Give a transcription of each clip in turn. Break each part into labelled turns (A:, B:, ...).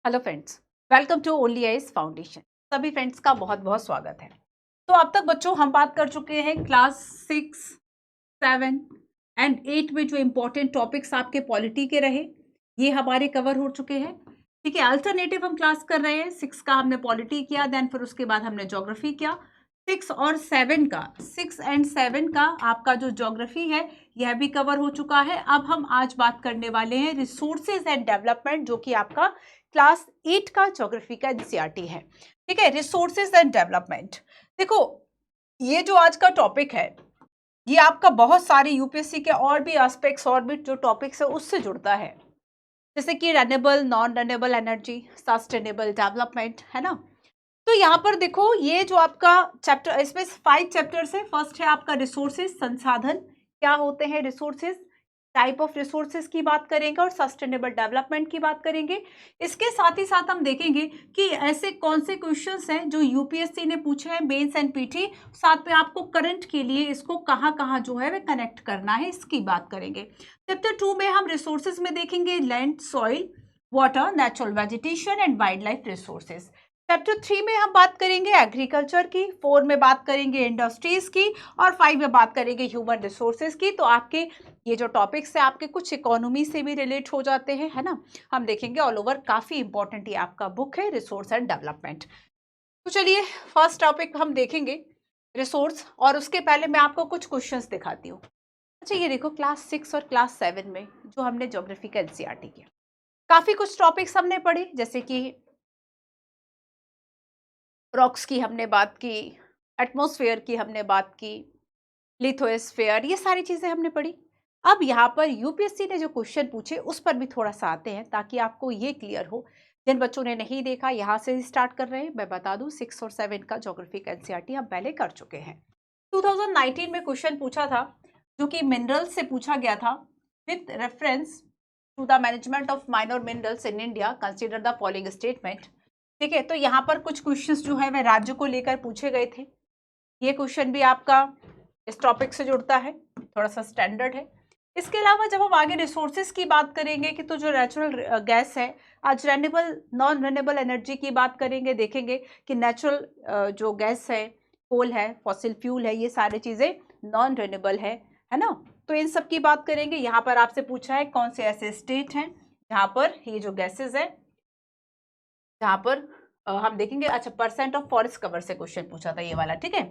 A: Hello friends, welcome to only eyes foundation. सभी friends का बहुत बहुत स्वागत है। तो अब तक बच्चों हम बात कर चुके हैं क्लास 6, 7 एंड 8 में जो इम्पोर्टेंट टॉपिक्स आपके पॉलिटी के रहे ये हमारे कवर हो चुके हैं। ठीक है, अल्टरनेटिव हम क्लास कर रहे हैं। 6 का हमने पॉलिटी किया, देन फिर उसके बाद हमने ज्योग्राफी किया। 6 और 7 का 6 एंड 7 का आपका जो ज्योग्राफी है यह भी कवर हो चुका है। अब हम आज बात करने वाले हैं रिसोर्सेज एंड डेवलपमेंट, जो कि आपका क्लास 8 का ज्योग्राफी का एनसीईआरटी है। ठीक है, रिसोर्सेज एंड डेवलपमेंट। देखो, ये जो आज का टॉपिक है ये आपका बहुत सारे यूपीएससी के और भी एस्पेक्ट्स और भी जो टॉपिक्स है उससे जुड़ता है, जैसे कि renewable, non renewable energy, sustainable development, है ना। तो यहाँ पर देखो, ये जो आपका चैप्टर, इसमें 5 चैप्टर्स है। फर्स्ट है आपका रिसोर्सेज, संसाधन क्या होते हैं, रिसोर्सेज, टाइप ऑफ रिसोर्सेज की बात करेंगे और सस्टेनेबल डेवलपमेंट की बात करेंगे। इसके साथ ही साथ हम देखेंगे कि ऐसे कौन से क्वेश्चंस हैं जो यूपीएससी ने पूछे हैं, मेंस एंड पीटी, साथ में आपको करंट के लिए इसको कहाँ कहाँ जो है वे कनेक्ट करना है, इसकी बात करेंगे। चैप्टर 2 में हम रिसोर्सेज में देखेंगे land, soil, water, natural vegetation and wild life resources. Chapter 3 में हम बात करेंगे एग्रीकल्चर की, 4 में बात करेंगे इंडस्ट्रीज की और 5 में बात करेंगे ह्यूमन रिसोर्सेज की। तो आपके ये जो टॉपिक्स है आपके कुछ इकोनॉमी से भी रिलेट हो जाते हैं, है ना। हम देखेंगे ऑल ओवर, काफ़ी इंपॉर्टेंट ये आपका बुक है रिसोर्स एंड डेवलपमेंट। तो चलिए फर्स्ट टॉपिक हम देखेंगे रिसोर्स, और उसके पहले मैं आपको कुछ क्वेश्चंस दिखाती हूँ। अच्छा, ये देखो, क्लास 6 और क्लास 7 में जो हमने ज्योग्राफी का एनसीईआरटी किया, काफ़ी कुछ टॉपिक्स हमने पढ़े, जैसे कि रॉक्स की हमने बात की, एटमॉस्फेयर की हमने बात की, लिथोस्फेयर, ये सारी चीज़ें हमने पढ़ी। अब यहाँ पर यूपीएससी ने जो क्वेश्चन पूछे उस पर भी थोड़ा सा आते हैं, ताकि आपको ये क्लियर हो। जिन बच्चों ने नहीं देखा, यहाँ से ही स्टार्ट कर रहे हैं। मैं बता दूँ, 6 और 7 का ज्योग्राफी का एनसीईआरटी हम पहले कर चुके हैं। 2019 में क्वेश्चन पूछा था, जो कि मिनरल्स से पूछा गया था। With reference to the management of minor minerals in India, consider the following statement. ठीक है, तो यहाँ पर कुछ क्वेश्चंस जो है वह राज्य को लेकर पूछे गए थे। ये क्वेश्चन भी आपका इस टॉपिक से जुड़ता है, थोड़ा सा स्टैंडर्ड है। इसके अलावा जब हम आगे रिसोर्सेज की बात करेंगे कि तो जो नेचुरल गैस है, आज रेन्यूएबल, नॉन रेन्यूएबल एनर्जी की बात करेंगे, देखेंगे कि नेचुरल जो गैस है, कोल है, फॉसिल फ्यूल है, ये सारी चीज़ें नॉन रेन्यूएबल है ना। तो इन सब की बात करेंगे। यहाँ पर आपसे पूछा है कौन से ऐसे स्टेट हैं जहाँ पर ये जो गैसेज है, जहाँ पर हम देखेंगे। अच्छा, परसेंट ऑफ फॉरेस्ट कवर से क्वेश्चन पूछा था ये वाला। ठीक है,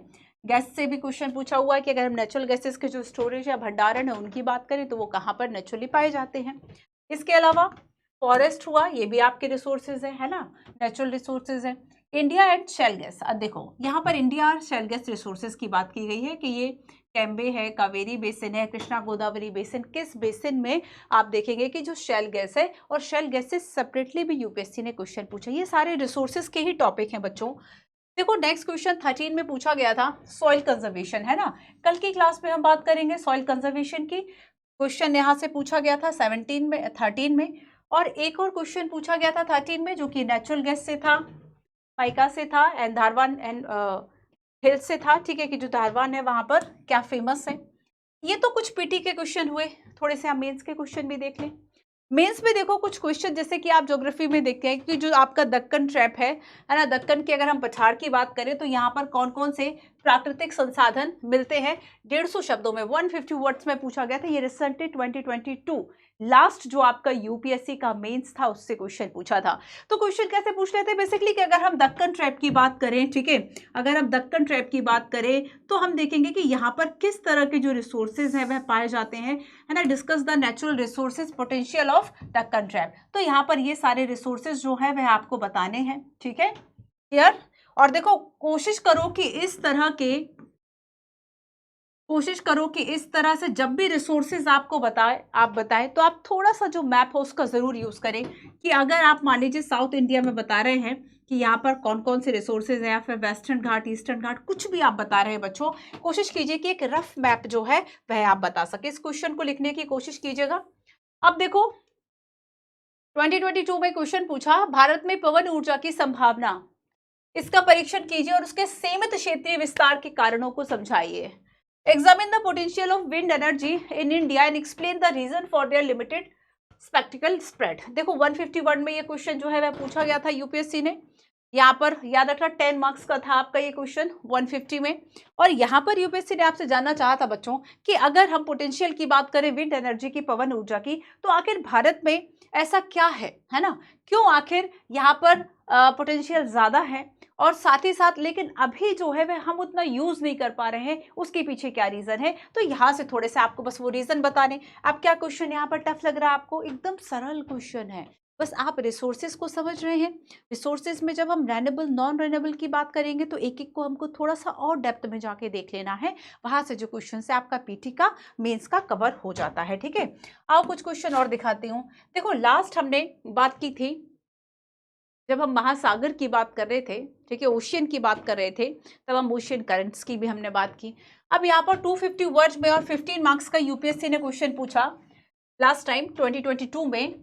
A: गैस से भी क्वेश्चन पूछा हुआ है कि अगर हम नेचुरल गैसेस के जो स्टोरेज या भंडारण है उनकी बात करें तो वो कहाँ पर नेचुरली पाए जाते हैं। इसके अलावा फॉरेस्ट हुआ, ये भी आपके रिसोर्सेज है ना, नेचुरल रिसोर्सेज है। इंडिया एंड शेल गैस, अब देखो यहाँ पर इंडिया और शेल गैस रिसोर्सेज की बात की गई है कि ये कैम्बे है, कावेरी बेसिन है, कृष्णा गोदावरी बेसिन, किस बेसिन में आप देखेंगे कि जो शेल गैस है, और शेल गैस से सेपरेटली भी यूपीएससी ने क्वेश्चन पूछा। ये सारे रिसोर्सेज के ही टॉपिक हैं बच्चों। देखो, नेक्स्ट क्वेश्चन 13 में पूछा गया था सॉइल कंजर्वेशन, है ना। कल की क्लास में हम बात करेंगे सॉइल कंजर्वेशन की। क्वेश्चन यहाँ से पूछा गया था 17 में, 13 में, और एक और क्वेश्चन पूछा गया था 13 में, जो कि नेचुरल गैस से था, पाइका से था, एंड धारवान एंड हिल्स से था। ठीक है, कि जो धारवान है वहां पर क्या फेमस है। ये तो कुछ पीटी के क्वेश्चन हुए, थोड़े से हम मेंस के क्वेश्चन भी देख लें। मेंस में देखो कुछ क्वेश्चन, जैसे कि आप ज्योग्राफी में देखते हैं कि जो आपका दक्कन ट्रैप है ना, दक्कन की अगर हम पठार की बात करें तो यहाँ पर कौन कौन से प्राकृतिक संसाधन मिलते हैं। 150 शब्दों में, 150 वर्ड्स में पूछा गया था। ये रिसेंटली 2022 लास्ट जो आपका यूपीएससी का मेंस था उससे क्वेश्चन पूछा था। तो क्वेश्चन कैसे पूछ रहे थे बेसिकली कि अगर हम दक्कन ट्रैप की बात करें, ठीक है, अगर हम दक्कन ट्रैप की बात करें तो हम देखेंगे कि यहाँ पर किस तरह के जो रिसोर्सेज हैं वह पाए जाते हैं, है ना। Discuss the natural resources potential of Deccan trap. तो यहाँ पर ये सारे रिसोर्सेज जो है वह आपको बताने हैं। ठीक है, क्लियर। और देखो, कोशिश करो कि इस तरह से जब भी रिसोर्सेज आपको आप बताएं तो आप थोड़ा सा जो मैप हो उसका जरूर यूज करें। कि अगर आप मान लीजिए साउथ इंडिया में बता रहे हैं कि यहाँ पर कौन कौन से रिसोर्सेज हैं, या फिर वेस्टर्न घाट, ईस्टर्न घाट, कुछ भी आप बता रहे हैं बच्चों, कोशिश कीजिए कि एक रफ मैप जो है वह आप बता सके। इस क्वेश्चन को लिखने की कोशिश कीजिएगा। अब देखो, 2022 में क्वेश्चन पूछा, भारत में पवन ऊर्जा की संभावना, इसका परीक्षण कीजिए और उसके सीमित क्षेत्रीय विस्तार के कारणों को समझाइए। Examine the potential of wind energy in India and explain the reason for their limited spectacle spread. देखो 150 वर्ड में ये क्वेश्चन जो है वह पूछा गया था यूपीएससी ने। यहाँ पर याद रखना 10 मार्क्स का था आपका ये क्वेश्चन 150 में। और यहाँ पर यूपीएससी ने आपसे जानना चाहा था बच्चों कि अगर हम पोटेंशियल की बात करें विंड एनर्जी की, पवन ऊर्जा की, तो आखिर भारत में ऐसा क्या है ना, क्यों आखिर यहाँ पर पोटेंशियल ज्यादा है, और साथ ही साथ लेकिन अभी जो है वह हम उतना यूज नहीं कर पा रहे हैं, उसके पीछे क्या रीजन है। तो यहाँ से थोड़े से आपको बस वो रीजन बताने। अब क्या क्वेश्चन यहाँ पर टफ लग रहा है आपको? एकदम सरल क्वेश्चन है, बस आप रिसोर्सेज को समझ रहे हैं। रिसोर्सेज में जब हम रेन्यूएबल नॉन रेन्यूएबल की बात करेंगे तो एक एक को हमको थोड़ा सा और डेप्थ में जाके देख लेना है। वहां से जो क्वेश्चन है आपका पीटी का, मेंस का कवर हो जाता है। ठीक है, आओ कुछ क्वेश्चन और दिखाती हूँ। देखो लास्ट हमने बात की थी जब हम महासागर की बात कर रहे थे, ठीक है, ओशियन की बात कर रहे थे, तब हम ओशियन करंट्स की भी हमने बात की। अब यहाँ पर 250 वर्ड्स में और 15 मार्क्स का यूपीएससी ने क्वेश्चन पूछा लास्ट टाइम 2022 में।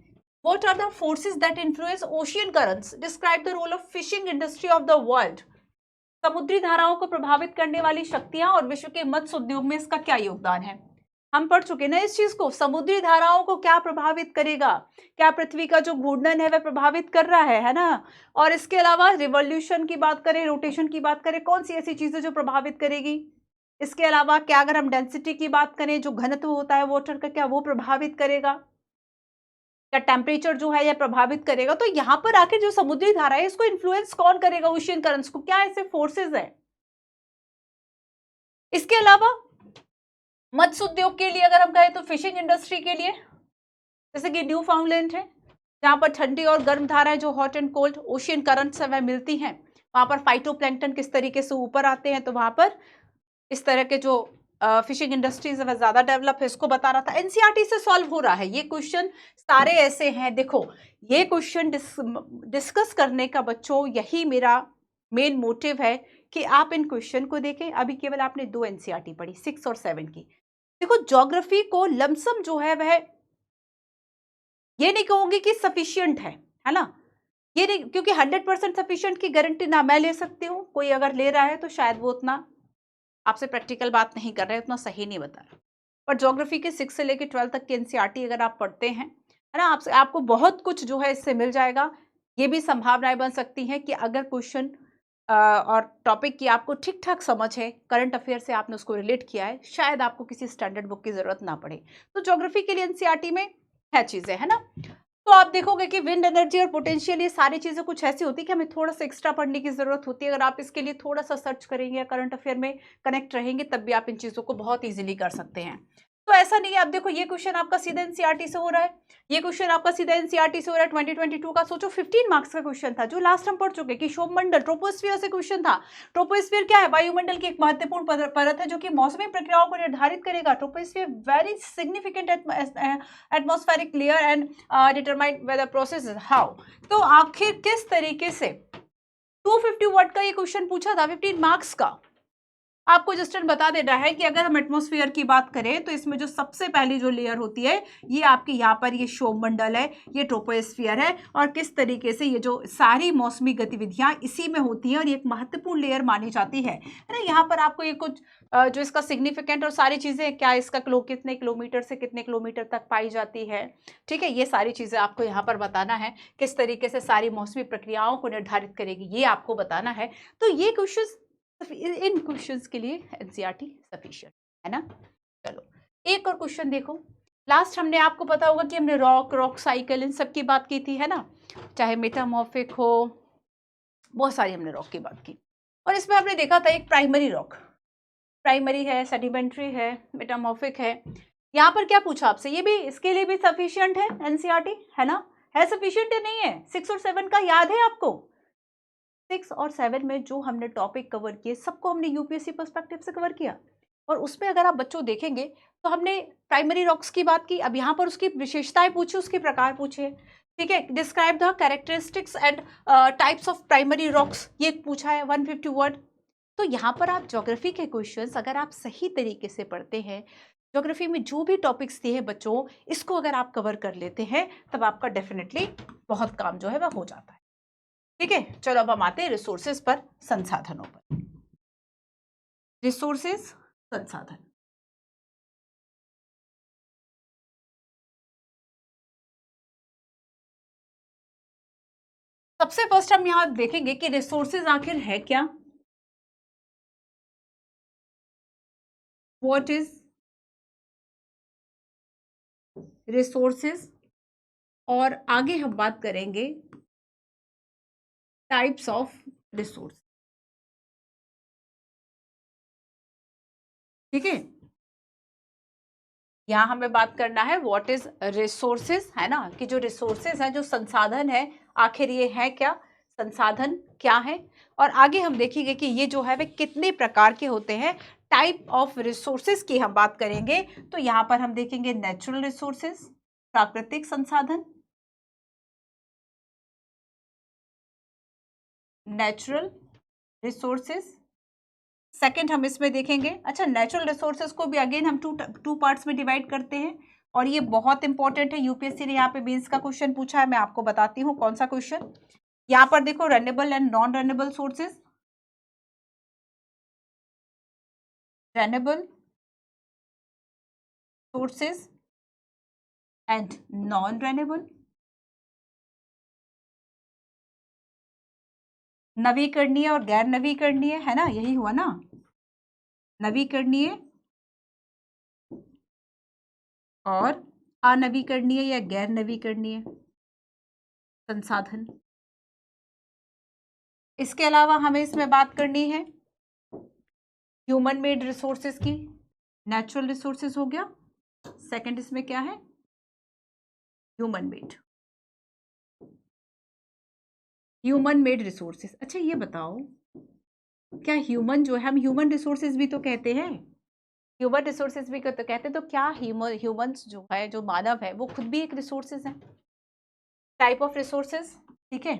A: What are the forces that influence ocean currents, describe the role of fishing industry of the world. समुद्री धाराओं को प्रभावित करने वाली शक्तियां और विश्व के मत्स्य उद्योग में इसका क्या योगदान है। हम पढ़ चुके ना इस चीज को, समुद्री धाराओं को क्या प्रभावित करेगा, क्या पृथ्वी का जो घूर्णन है वह प्रभावित कर रहा है ना। और इसके अलावा रिवॉल्यूशन की बात करें, रोटेशन की बात करें, कौन सी ऐसी चीजें जो प्रभावित करेगी। इसके अलावा क्या अगर हम डेंसिटी की बात करें, जो घनत्व होता है वाटर का, क्या वो प्रभावित करेगा, क्या टेम्परेचर जो है यह प्रभावित करेगा। तो यहाँ पर आखिर जो समुद्री धारा है इसको इन्फ्लुएंस कौन करेगा, ओशियन करंट्स को, क्या ऐसे फोर्सेस है। इसके अलावा मत्स्य उद्योग के लिए अगर हम कहें तो फिशिंग इंडस्ट्री के लिए, जैसे कि न्यू फाउंडलैंड है जहां पर ठंडी और गर्म धाराएं जो hot and cold ocean current से वह मिलती हैं, वहां पर फाइटोप्लैंक्टन किस तरीके से ऊपर आते हैं, तो वहां पर इस तरह के जो फिशिंग इंडस्ट्रीज है वह ज्यादा डेवलप है, इसको बता रहा था। एनसीईआरटी से सॉल्व हो रहा है ये क्वेश्चन, सारे ऐसे हैं। देखो ये क्वेश्चन डिस्कस करने का बच्चों यही मेरा मेन मोटिव है कि आप इन क्वेश्चन को देखें। अभी केवल आपने 2 एनसीईआरटी पढ़ी, 6 और 7 की। देखो ज्योग्राफी को लमसम जो है वह ये नहीं कहूंगी कि सफिशियंट है ना, ये नहीं, क्योंकि 100% सफिशियंट की गारंटी ना मैं ले सकती हूँ, कोई अगर ले रहा है तो शायद वो उतना आपसे प्रैक्टिकल बात नहीं कर रहे, उतना सही नहीं बता रहा। पर ज्योग्राफी के 6 से लेकर 12 तक के एनसीईआरटी अगर आप पढ़ते हैं, है ना, आपसे आपको बहुत कुछ जो है इससे मिल जाएगा। ये भी संभावनाएं बन सकती हैं कि अगर क्वेश्चन और टॉपिक की आपको ठीक ठाक समझ है, करंट अफेयर से आपने उसको रिलेट किया है, शायद आपको किसी स्टैंडर्ड बुक की जरूरत ना पड़े। तो ज्योग्राफी के लिए एनसीईआरटी में है चीजें, है ना। तो आप देखोगे कि विंड एनर्जी और पोटेंशियल, ये सारी चीजें कुछ ऐसी होती है कि हमें थोड़ा सा एक्स्ट्रा पढ़ने की जरूरत होती है। अगर आप इसके लिए थोड़ा सा सर्च करेंगे या करंट अफेयर में कनेक्ट रहेंगे तब भी आप इन चीजों को बहुत इजीली कर सकते हैं। तो ऐसा नहीं है। आप देखो ये क्वेश्चन आपका सीधा एनसीईआरटी से हो रहा है, ये क्वेश्चन आपका सीधा एनसीईआरटी से हो रहा है 2022 का। सोचो 15 मार्क्स का क्वेश्चन था जो लास्ट हम पढ़ चुके कि शोभमंडल ट्रोपोस्फियर से क्वेश्चन था। ट्रोपोस्फियर क्या है? वायुमंडल की एक महत्वपूर्ण परत है जो कि मौसमी प्रक्रियाओं को निर्धारित करेगा। Troposphere very significant atmospheric layer and determine whether process how. तो आखिर किस तरीके से 250 वर्ड का ये क्वेश्चन पूछा था 15 मार्क्स का। आपको जस्ट बता देना है कि अगर हम एटमॉस्फेयर की बात करें तो इसमें जो सबसे पहली जो लेयर होती है ये आपकी यहाँ पर ये शोभमंडल है, ये ट्रोपोस्फियर है, और किस तरीके से ये जो सारी मौसमी गतिविधियां इसी में होती हैं और ये एक महत्वपूर्ण लेयर मानी जाती है ना। यहाँ पर आपको ये कुछ जो इसका सिग्निफिकेंट और सारी चीजें, क्या इसका कितने किलोमीटर से कितने किलोमीटर तक पाई जाती है, ठीक है, ये सारी चीजें आपको यहाँ पर बताना है। किस तरीके से सारी मौसमी प्रक्रियाओं को निर्धारित करेगी ये आपको बताना है। तो ये क्वेश्चन, इन क्वेश्चंस के लिए एनसीईआरटी सफिशिएंट है ना। चलो एक और क्वेश्चन देखो। लास्ट हमने, आपको पता होगा कि हमने रॉक साइकिल इन सब की बात की थी, है ना, चाहे मेटामॉर्फिक हो, बहुत सारी हमने रॉक की बात की। और इसमें हमने देखा था एक प्राइमरी रॉक, प्राइमरी है, सेडिमेंट्री है, मेटामॉर्फिक है। यहाँ पर क्या पूछा आपसे, ये भी इसके लिए भी सफिशिएंट है एनसीईआरटी, है ना, है सफिशिएंट या नहीं है। 6 और 7 का याद है आपको? 6 और 7 में जो हमने टॉपिक कवर किए सबको हमने यूपीएससी पर्सपेक्टिव से कवर किया। और उसमें अगर आप बच्चों देखेंगे तो हमने प्राइमरी रॉक्स की बात की, अब यहाँ पर उसकी विशेषताएं पूछी, उसके प्रकार पूछे, ठीक है। Describe the characteristics and types of primary rocks, ये पूछा है 150 वर्ड। तो यहाँ पर आप ज्योग्राफी के क्वेश्चंस अगर आप सही तरीके से पढ़ते हैं, ज्योग्राफी में जो भी टॉपिक्स दिए हैं बच्चों, इसको अगर आप कवर कर लेते हैं तब आपका डेफिनेटली बहुत काम जो है वह हो जाता है। ठीक है, चलो अब हम आते हैं रिसोर्सेज पर, संसाधनों पर। रिसोर्सेज, संसाधन। सबसे फर्स्ट हम यहाँ देखेंगे कि रिसोर्सेज आखिर है क्या, व्हाट इज रिसोर्सेज, और आगे हम बात करेंगे टाइप्स ऑफ रिसोर्स। ठीक है, यहाँ हमें बात करना है व्हाट इज रिसोर्सेज, है ना, कि जो रिसोर्सेज है, जो संसाधन है, आखिर ये है क्या, संसाधन क्या है। और आगे हम देखेंगे कि ये जो है वे कितने प्रकार के होते हैं। टाइप ऑफ रिसोर्सेज की हम बात करेंगे तो यहाँ पर हम देखेंगे नेचुरल रिसोर्सेज, प्राकृतिक संसाधन, नेचुरल रिसोर्सेज। सेकंड हम इसमें देखेंगे, अच्छा नेचुरल रिसोर्सेज को भी अगेन हम टू पार्ट्स में डिवाइड करते हैं, और ये बहुत इंपॉर्टेंट है। यूपीएससी ने यहाँ पे मेंस का क्वेश्चन पूछा है, मैं आपको बताती हूँ कौन सा क्वेश्चन। यहाँ पर देखो, renewable and non renewable sources, renewable sources and non renewable, नवीकरणीय और गैर नवीकरणीय, है ना, यही हुआ ना, नवीकरणीय और अनवीकरणीय या गैर नवीकरणीय संसाधन। इसके अलावा हमें इसमें बात करनी है ह्यूमन मेड रिसोर्सेज की, नेचुरल रिसोर्सेज हो गया, सेकंड इसमें क्या है, human made, human made resources. अच्छा ये बताओ, क्या ह्यूमन जो है, हम ह्यूमन रिसोर्सेज भी तो कहते हैं, ह्यूमन रिसोर्सेज भी तो कहते हैं, तो क्या ह्यूमंस जो है, जो मानव है, वो खुद भी एक रिसोर्सेज है, टाइप ऑफ रिसोर्सेज। ठीक है,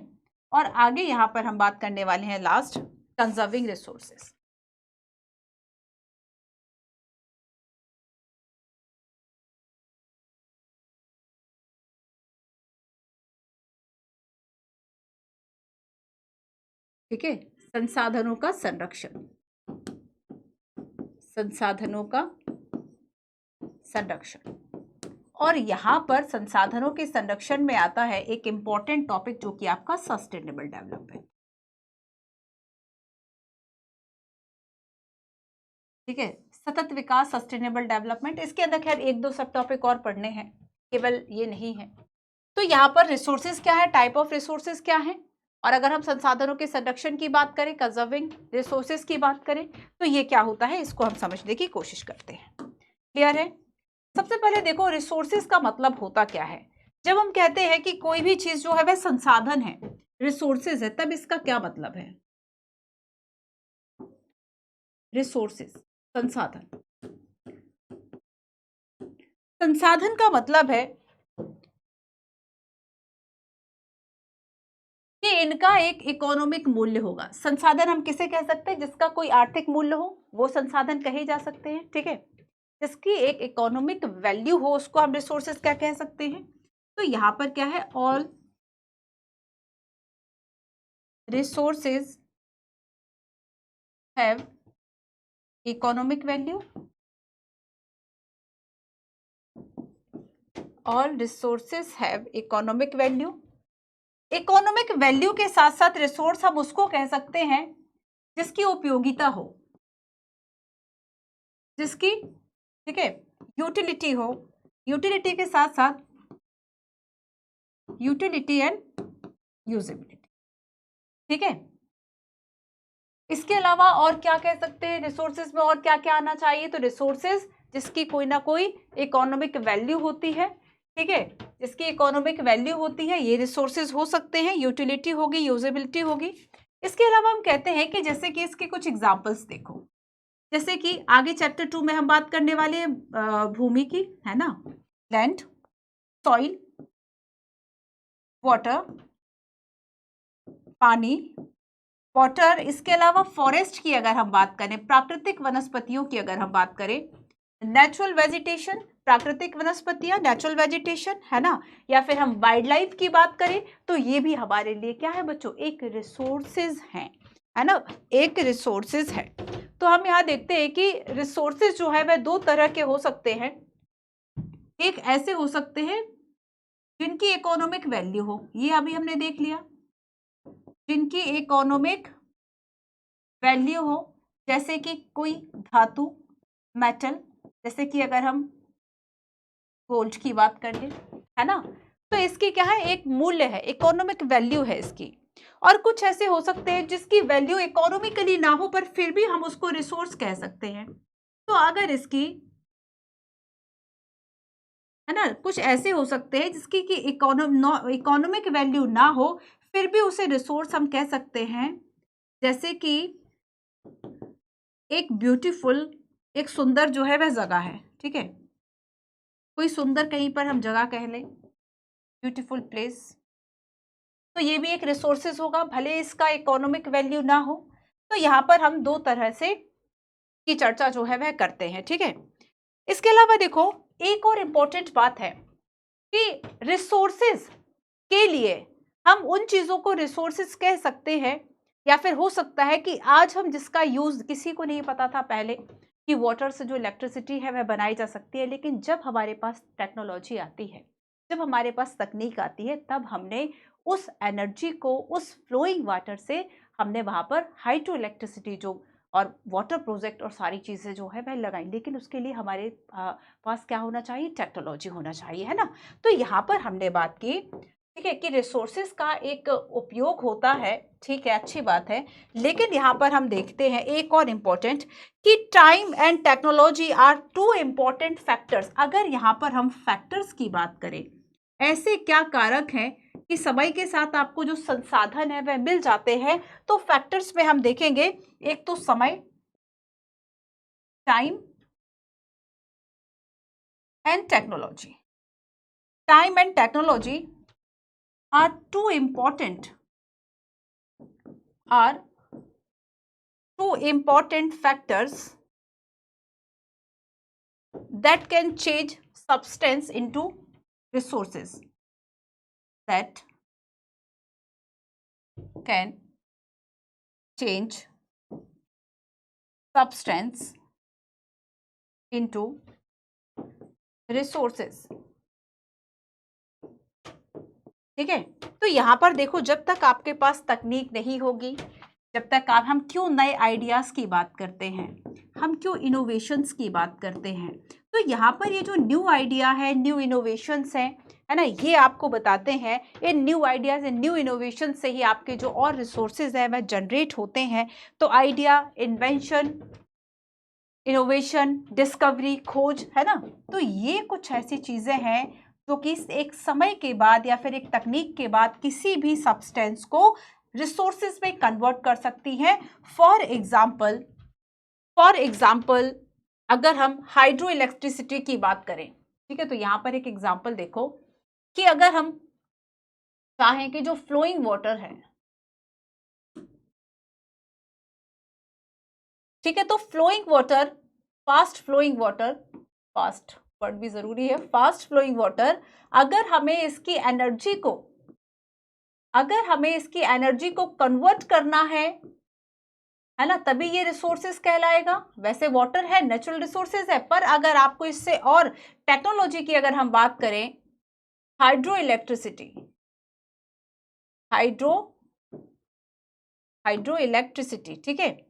A: और आगे यहाँ पर हम बात करने वाले हैं लास्ट, कंजर्विंग रिसोर्सेज। ठीक है, संसाधनों का संरक्षण, संसाधनों का संरक्षण। और यहां पर संसाधनों के संरक्षण में आता है एक इंपॉर्टेंट टॉपिक, जो कि आपका सस्टेनेबल डेवलपमेंट। ठीक है, सतत विकास, सस्टेनेबल डेवलपमेंट। इसके अंदर खैर एक दो सब टॉपिक और पढ़ने हैं, केवल ये नहीं है। तो यहाँ पर रिसोर्सेज क्या है, टाइप ऑफ रिसोर्सेज क्या है, और अगर हम संसाधनों के संरक्षण की बात करें, कंजर्विंग रिसोर्सेज की बात करें, तो ये क्या होता है, इसको हम समझने की कोशिश करते हैं। क्लियर है? सबसे पहले देखो, रिसोर्सेज का मतलब होता क्या है। जब हम कहते हैं कि कोई भी चीज जो है वह संसाधन है, रिसोर्सेज है, तब इसका क्या मतलब है। रिसोर्सेज, संसाधन, संसाधन का मतलब है कि इनका एक इकोनॉमिक मूल्य होगा। संसाधन हम किसे कह सकते हैं, जिसका कोई आर्थिक मूल्य हो, वो संसाधन कहे जा सकते हैं। ठीक है, जिसकी एक इकोनॉमिक वैल्यू हो, उसको हम रिसोर्सेज क्या कह सकते हैं। तो यहाँ पर क्या है, all resources have economic value, all resources have economic value. Economic value के साथ साथ रिसोर्स हम उसको कह सकते हैं जिसकी उपयोगिता हो, जिसकी, ठीक है, यूटिलिटी हो, यूटिलिटी के साथ साथ यूटिलिटी एंड यूजेबिलिटी। ठीक है, इसके अलावा और क्या कह सकते हैं, रिसोर्सेज में और क्या क्या आना चाहिए। तो रिसोर्सेज जिसकी कोई ना कोई इकोनॉमिक वैल्यू होती है, ठीक है, जिसकी इकोनॉमिक वैल्यू होती है, ये रिसोर्सेज हो सकते हैं। यूटिलिटी होगी, यूजेबिलिटी होगी। इसके अलावा हम कहते हैं कि जैसे कि इसके कुछ एग्जाम्पल्स देखो, जैसे कि आगे चैप्टर 2 में हम बात करने वाले हैं भूमि की, है ना, लैंड, सॉइल, वाटर, पानी, वाटर। इसके अलावा फॉरेस्ट की अगर हम बात करें, प्राकृतिक वनस्पतियों की अगर हम बात करें, नेचुरल वेजिटेशन, प्राकृतिक वनस्पतियां, नेचुरल वेजिटेशन, है ना, या फिर हम वाइल्ड लाइफ की बात करें, तो ये भी हमारे लिए क्या है बच्चों, एक रिसोर्सेज है ना, एक रिसोर्सेज है। तो हम यहाँ देखते हैं कि रिसोर्सेज जो है वह दो तरह के हो सकते हैं। एक ऐसे हो सकते हैं जिनकी इकोनॉमिक वैल्यू हो, ये अभी हमने देख लिया, जिनकी इकोनॉमिक वैल्यू हो, जैसे कि कोई धातु, मेटल, जैसे कि अगर हम गोल्ड की बात कर ले, है ना, तो इसकी क्या है, एक मूल्य है, इकोनॉमिक वैल्यू है इसकी। और कुछ ऐसे हो सकते हैं जिसकी वैल्यू इकोनॉमिकली ना हो पर फिर भी हम उसको रिसोर्स कह सकते हैं। तो अगर इसकी, है ना, कुछ ऐसे हो सकते हैं जिसकी कि इकोनॉमिक वैल्यू ना हो फिर भी उसे रिसोर्स हम कह सकते हैं। जैसे कि एक ब्यूटीफुल, एक सुंदर जो है वह जगह है, ठीक है, कोई सुंदर कहीं पर हम जगह कह लें, ब्यूटीफुल प्लेस, तो ये भी एक रिसोर्सेज होगा, भले इसका इकोनॉमिक वैल्यू ना हो। तो यहाँ पर हम दो तरह से की चर्चा जो है वह करते हैं, ठीक है। इसके अलावा देखो, एक और इम्पोर्टेंट बात है कि रिसोर्सेज के लिए हम उन चीजों को रिसोर्सेज कह सकते हैं, या फिर हो सकता है कि आज हम जिसका यूज, किसी को नहीं पता था पहले कि वाटर से जो इलेक्ट्रिसिटी है वह बनाई जा सकती है, लेकिन जब हमारे पास टेक्नोलॉजी आती है, जब हमारे पास तकनीक आती है, तब हमने उस एनर्जी को, उस फ्लोइंग वाटर से हमने वहां पर हाइड्रो इलेक्ट्रिसिटी जो और वाटर प्रोजेक्ट और सारी चीजें जो है वह लगाई, लेकिन उसके लिए हमारे पास क्या होना चाहिए, टेक्नोलॉजी होना चाहिए, है ना। तो यहाँ पर हमने बात की, ठीक है, कि रिसोर्सेज का एक उपयोग होता है, ठीक है, अच्छी बात है, लेकिन यहाँ पर हम देखते हैं एक और इम्पोर्टेंट कि time and technology are two important factors. अगर यहाँ पर हम फैक्टर्स की बात करें, ऐसे क्या कारक हैं कि समय के साथ आपको जो संसाधन है वह मिल जाते हैं, तो फैक्टर्स में हम देखेंगे, एक तो समय, time and technology. Time and technology are two important are two important factors that can change substance into resources, that can change substance into resources, ठीक है। तो यहां पर देखो, जब तक आपके पास तकनीक नहीं होगी, जब तक आप, हम क्यों नए आइडियाज की बात करते हैं, हम क्यों इनोवेशंस की बात करते हैं, तो यहाँ पर ये जो न्यू आइडिया है, न्यू इनोवेशंस हैं, है ना, ये आपको बताते हैं, इन न्यू आइडियाज इन न्यू इनोवेशन से ही आपके जो और रिसोर्सेज हैं वह जनरेट होते हैं। तो आइडिया, इन्वेंशन, इनोवेशन, डिस्कवरी, खोज, है ना, तो ये कुछ ऐसी चीजें हैं जो कि एक समय के बाद या फिर एक तकनीक के बाद किसी भी सब्सटेंस को रिसोर्सेज में कन्वर्ट कर सकती हैं। फॉर एग्जाम्पल अगर हम हाइड्रो इलेक्ट्रिसिटी की बात करें, ठीक है, तो यहां पर एक एग्जाम्पल देखो कि अगर हम चाहें कि जो फ्लोइंग वाटर है, ठीक है, तो flowing water, fast flowing water, fast word भी जरूरी है, फास्ट फ्लोइंग वाटर, अगर हमें इसकी एनर्जी को, कन्वर्ट करना है ना, तभी ये रिसोर्सेज कहलाएगा। वैसे वाटर है, नेचुरल रिसोर्सेज है, पर अगर आपको इससे और टेक्नोलॉजी की अगर हम बात करें, hydro electricity, hydro hydro electricity, ठीक है,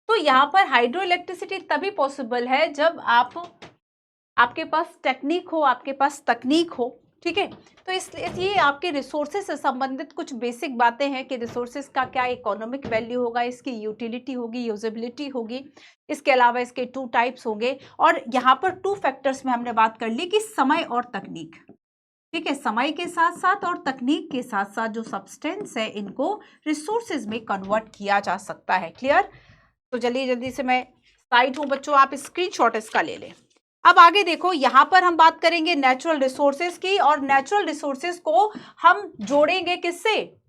A: तो यहां पर हाइड्रो इलेक्ट्रिसिटी तभी पॉसिबल है जब आपके पास टेक्निक हो, आपके पास तकनीक हो, ठीक है। तो इसलिए ये आपके रिसोर्सेज से संबंधित कुछ बेसिक बातें हैं कि रिसोर्सेज का क्या इकोनॉमिक वैल्यू होगा, इसकी यूटिलिटी होगी, यूजेबिलिटी होगी, इसके अलावा इसके टू टाइप्स होंगे, और यहाँ पर टू फैक्टर्स में हमने बात कर ली कि समय और तकनीक, ठीक है, समय के साथ साथ और तकनीक के साथ साथ जो सब्सटेंस है इनको रिसोर्सेज में कन्वर्ट किया जा सकता है। क्लियर? तो जल्दी जल्दी से मैं साइड हूं बच्चों, आप स्क्रीनशॉट इसका ले लें। अब आगे देखो, यहां पर हम बात करेंगे नेचुरल रिसोर्सेज की, और नेचुरल रिसोर्सेज को हम जोड़ेंगे किससे,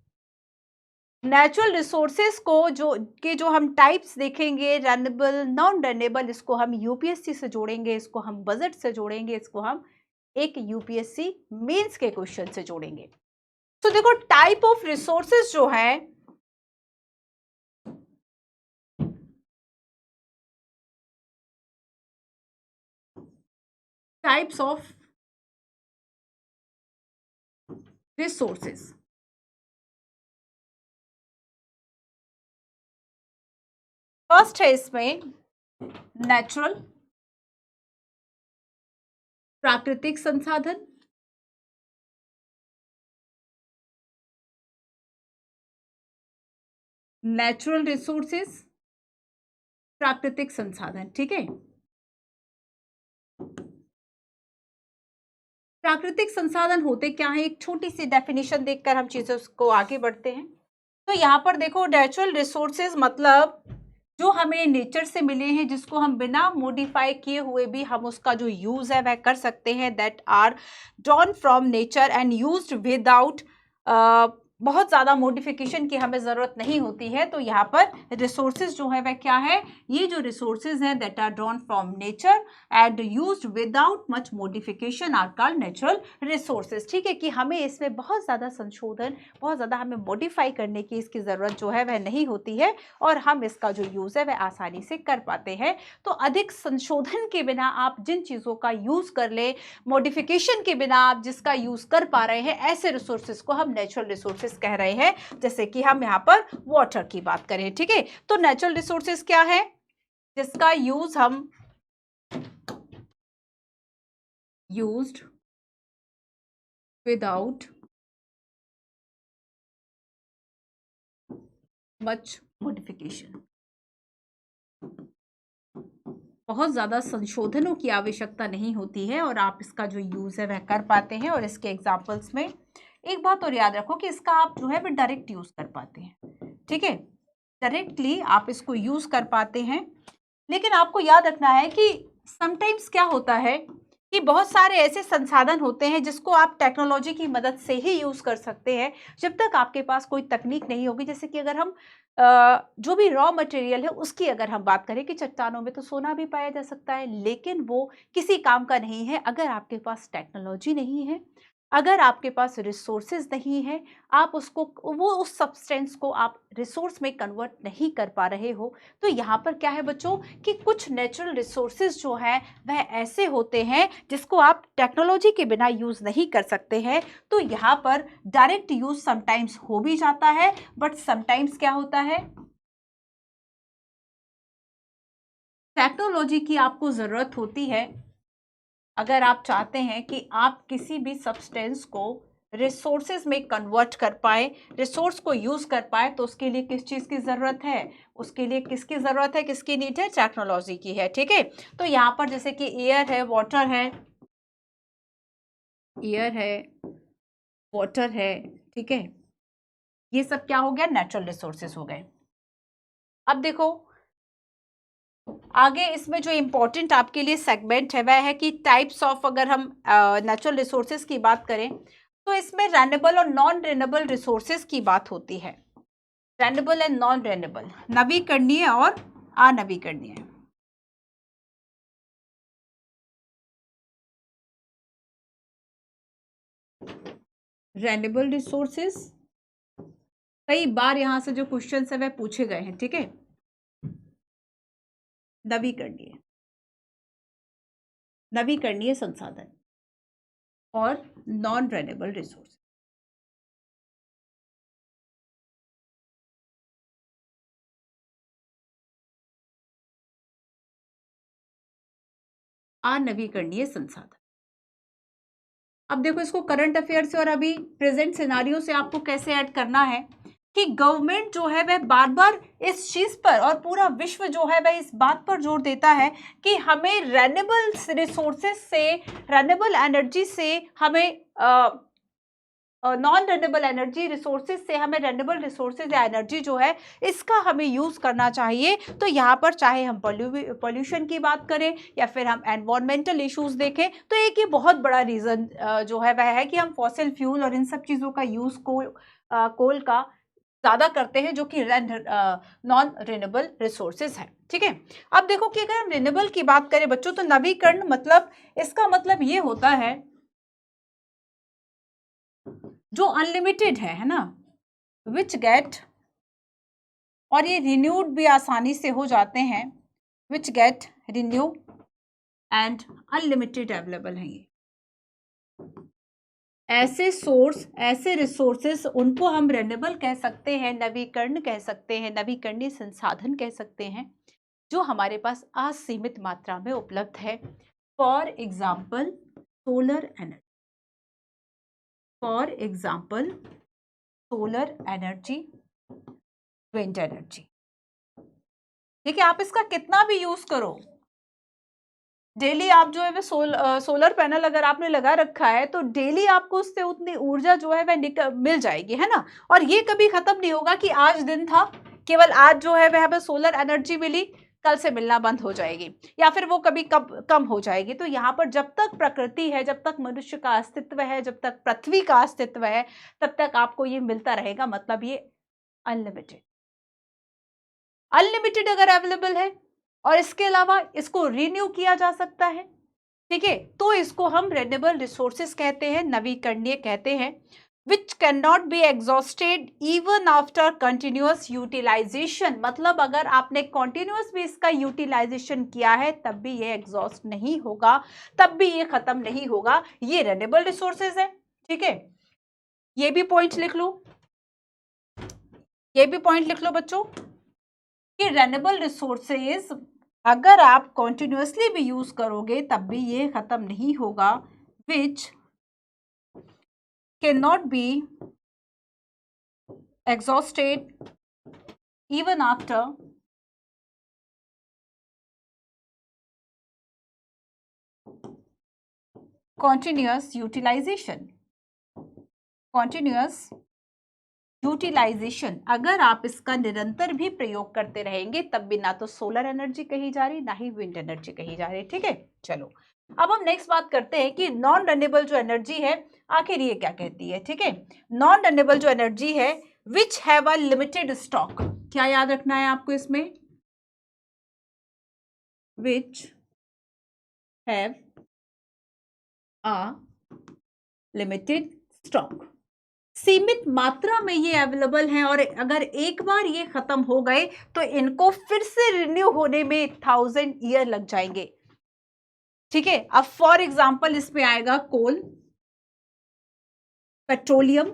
A: नेचुरल रिसोर्सेज को जो हम टाइप्स देखेंगे, रनेबल, नॉन रनेबल, इसको हम यूपीएससी से जोड़ेंगे, इसको हम बजट से जोड़ेंगे, इसको हम एक यूपीएससी मेंस के क्वेश्चन से जोड़ेंगे। तो देखो, टाइप ऑफ रिसोर्सेज जो है, टाइप्स ऑफ रिसोर्सेज। फर्स्ट है इसमें नेचुरल, प्राकृतिक संसाधन, नेचुरल रिसोर्सेज, प्राकृतिक संसाधन। ठीक है, प्राकृतिक संसाधन होते क्या है, एक छोटी सी डेफिनेशन देखकर हम चीजों को आगे बढ़ते हैं। तो यहाँ पर देखो, नेचुरल रिसोर्सेज मतलब जो हमें नेचर से मिले हैं, जिसको हम बिना मॉडिफाई किए हुए भी हम उसका जो यूज है वह कर सकते हैं, that are drawn from nature and used without बहुत ज़्यादा मॉडिफिकेशन की हमें ज़रूरत नहीं होती है। तो यहाँ पर रिसोर्सेज जो है वह क्या है, ये जो रिसोर्सेज हैं that are drawn from nature and used without much modification are called natural resources. ठीक है, कि हमें इसमें बहुत ज़्यादा संशोधन, बहुत ज़्यादा हमें मॉडिफाई करने की इसकी ज़रूरत जो है वह नहीं होती है, और हम इसका जो यूज़ है वह आसानी से कर पाते हैं। तो अधिक संशोधन के बिना आप जिन चीज़ों का यूज़ कर ले, मॉडिफिकेशन के बिना आप जिसका यूज़ कर पा रहे हैं, ऐसे रिसोर्सेज को हम नेचुरल रिसोर्सेज कह रहे हैं। जैसे कि हम यहाँ पर वाटर की बात करें। ठीक है, तो नेचुरल रिसोर्सेज क्या है, जिसका यूज हम यूज्ड विदाउट मच मॉडिफिकेशन, बहुत ज़्यादा संशोधनों की आवश्यकता नहीं होती है और आप इसका जो यूज़ है वह कर पाते हैं। और इसके एग्जाम्पल्स में एक बात और याद रखो कि इसका आप जो है वह डायरेक्ट यूज़ कर पाते हैं। ठीक है, डायरेक्टली आप इसको यूज़ कर पाते हैं। लेकिन आपको याद रखना है कि समटाइम्स क्या होता है कि बहुत सारे ऐसे संसाधन होते हैं जिसको आप टेक्नोलॉजी की मदद से ही यूज़ कर सकते हैं, जब तक आपके पास कोई तकनीक नहीं होगी। जैसे कि अगर हम जो भी रॉ मटेरियल है उसकी अगर हम बात करें कि चट्टानों में तो सोना भी पाया जा सकता है, लेकिन वो किसी काम का नहीं है अगर आपके पास टेक्नोलॉजी नहीं है, अगर आपके पास रिसोर्सेज नहीं है, आप उसको वो उस सब्सटेंस को आप रिसोर्स में कन्वर्ट नहीं कर पा रहे हो। तो यहाँ पर क्या है बच्चों कि कुछ नेचुरल रिसोर्सेज जो हैं वह ऐसे होते हैं जिसको आप टेक्नोलॉजी के बिना यूज़ नहीं कर सकते हैं। तो यहाँ पर डायरेक्ट यूज़ समटाइम्स हो भी जाता है, बट समटाइम्स क्या होता है, टेक्नोलॉजी की आपको ज़रूरत होती है अगर आप चाहते हैं कि आप किसी भी सब्सटेंस को रिसोर्सेज में कन्वर्ट कर पाए, रिसोर्स को यूज़ कर पाए, तो उसके लिए किस चीज़ की ज़रूरत है, उसके लिए किसकी ज़रूरत है, किसकी नीड है, टेक्नोलॉजी की है। ठीक है, तो यहाँ पर जैसे कि एयर है, वाटर है, एयर है, वाटर है, ठीक है, ये सब क्या हो गया, नेचुरल रिसोर्सेज हो गए। अब देखो आगे इसमें जो इम्पोर्टेंट आपके लिए सेगमेंट है वह है कि टाइप्स ऑफ, अगर हम नेचुरल रिसोर्सेज की बात करें तो इसमें रेन्यूएबल और नॉन रेन्यूएबल रिसोर्सेज की बात होती है। रेन्यूएबल एंड नॉन रेन्यूएबल, नवीकरणीय और अनवीकरणीय। रेन्यूएबल रिसोर्सेज कई बार यहां से जो क्वेश्चन है वह पूछे गए हैं। ठीक है, नवीकरणीय, नवीकरणीय संसाधन और नॉन रेन्यूएबल रिसोर्स। अनवीकरणीय संसाधन। अब देखो इसको करंट अफेयर से और अभी प्रेजेंट सिनारियो से आपको कैसे ऐड करना है कि गवर्नमेंट जो है वह बार बार इस चीज पर और पूरा विश्व जो है वह इस बात पर जोर देता है कि हमें रेन्यूएबल रिसोर्सेज से, रेन्यूएबल एनर्जी से हमें नॉन रेन्यूएबल एनर्जी रिसोर्सेज से हमें रेन्यूएबल रिसोर्सेज या एनर्जी जो है इसका हमें यूज़ करना चाहिए। तो यहाँ पर चाहे हम पॉल्यूशन की बात करें या फिर हम एनवायरमेंटल इश्यूज देखें, तो एक ये बहुत बड़ा रीज़न जो है वह है कि हम फॉसिल फ्यूल और इन सब चीज़ों का यूज़ कोल का ज़्यादा करते हैं, जो कि नॉन रिन्यूएबल रिसोर्सेज है। ठीक है, अब देखो कि अगर हम रिन्यूएबल की बात करें बच्चों, तो नवीकरण मतलब, इसका मतलब ये होता है जो अनलिमिटेड है ना, विच गेट, और ये रिन्यूड भी आसानी से हो जाते हैं, which get renew and unlimited available है ये। ऐसे सोर्स, ऐसे रिसोर्सेस, उनको हम रेन्यूएबल कह सकते हैं, नवीकरण कह सकते हैं, नवीकरणीय संसाधन कह सकते हैं, जो हमारे पास असीमित मात्रा में उपलब्ध है। For example solar energy, for example solar energy, wind energy. देखिए, आप इसका कितना भी यूज करो, डेली आप जो है वह सोलर पैनल अगर आपने लगा रखा है तो डेली आपको उससे उतनी ऊर्जा जो है वह मिल जाएगी, है ना। और ये कभी खत्म नहीं होगा कि आज दिन था, केवल आज जो है वह हमें सोलर एनर्जी मिली, कल से मिलना बंद हो जाएगी, या फिर वो कभी कम हो जाएगी। तो यहाँ पर जब तक प्रकृति है, जब तक मनुष्य का अस्तित्व है, जब तक पृथ्वी का अस्तित्व है, तब तक आपको ये मिलता रहेगा। मतलब ये अनलिमिटेड, अनलिमिटेड अगर अवेलेबल है, और इसके अलावा इसको रिन्यू किया जा सकता है, ठीक है, तो इसको हम रिन्यूएबल रिसोर्सेस कहते हैं, नवीकरणीय कहते हैं। Which can not be exhausted even after continuous utilization. मतलब अगर आपने कंटिन्यूअस भी इसका यूटिलाइजेशन किया है तब भी ये एग्जॉस्ट नहीं होगा, तब भी ये खत्म नहीं होगा। ये रिन्यूएबल रिसोर्सेज है, ठीक है। ये भी पॉइंट लिख लो, ये भी पॉइंट लिख लो बच्चों कि रिन्यूएबल रिसोर्सेज अगर आप कॉन्टिन्यूसली भी यूज करोगे तब भी ये खत्म नहीं होगा। Which can not be exhausted even after continuous utilization, continuous utilization. अगर आप इसका निरंतर भी प्रयोग करते रहेंगे तब भी ना तो सोलर एनर्जी कही जा रही, ना ही विंड एनर्जी कही जा रही, ठीक है। चलो, अब हम नेक्स्ट बात करते हैं कि नॉन रिन्यूएबल जो एनर्जी है आखिर ये क्या कहती है, ठीक है। नॉन रिन्यूएबल जो एनर्जी है which have a limited stock, क्या याद रखना है आपको इसमें, which have a limited stock, सीमित मात्रा में ये अवेलेबल हैं, और अगर एक बार ये खत्म हो गए तो इनको फिर से रिन्यू होने में 1000 ईयर लग जाएंगे, ठीक है। अब फॉर एग्जांपल इसमें आएगा कोल, पेट्रोलियम,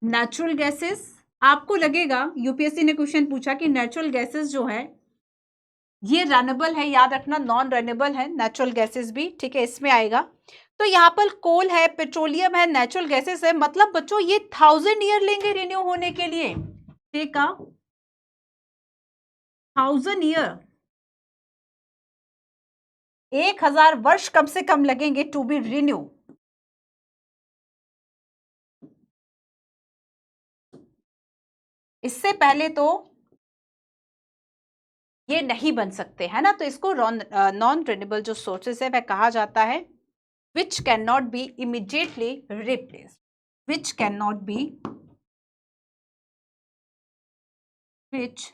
A: नेचुरल गैसेस। आपको लगेगा, यूपीएससी ने क्वेश्चन पूछा कि नेचुरल गैसेस जो है ये रेन्यूएबल है, याद रखना नॉन रेन्यूएबल है नेचुरल गैसेस भी, ठीक है, इसमें आएगा। तो यहाँ पर कोल है, पेट्रोलियम है, नेचुरल गैसेस है, मतलब बच्चों ये 1000 ईयर लेंगे रिन्यू होने के लिए, ठीक है, 1000 ईयर, 1000 वर्ष कम से कम लगेंगे टू बी रिन्यू। इससे पहले तो ये नहीं बन सकते, है ना। तो इसको नॉन रिन्यूएबल जो सोर्सेस है वह कहा जाता है। विच can not B immediately replaced, which can not B, which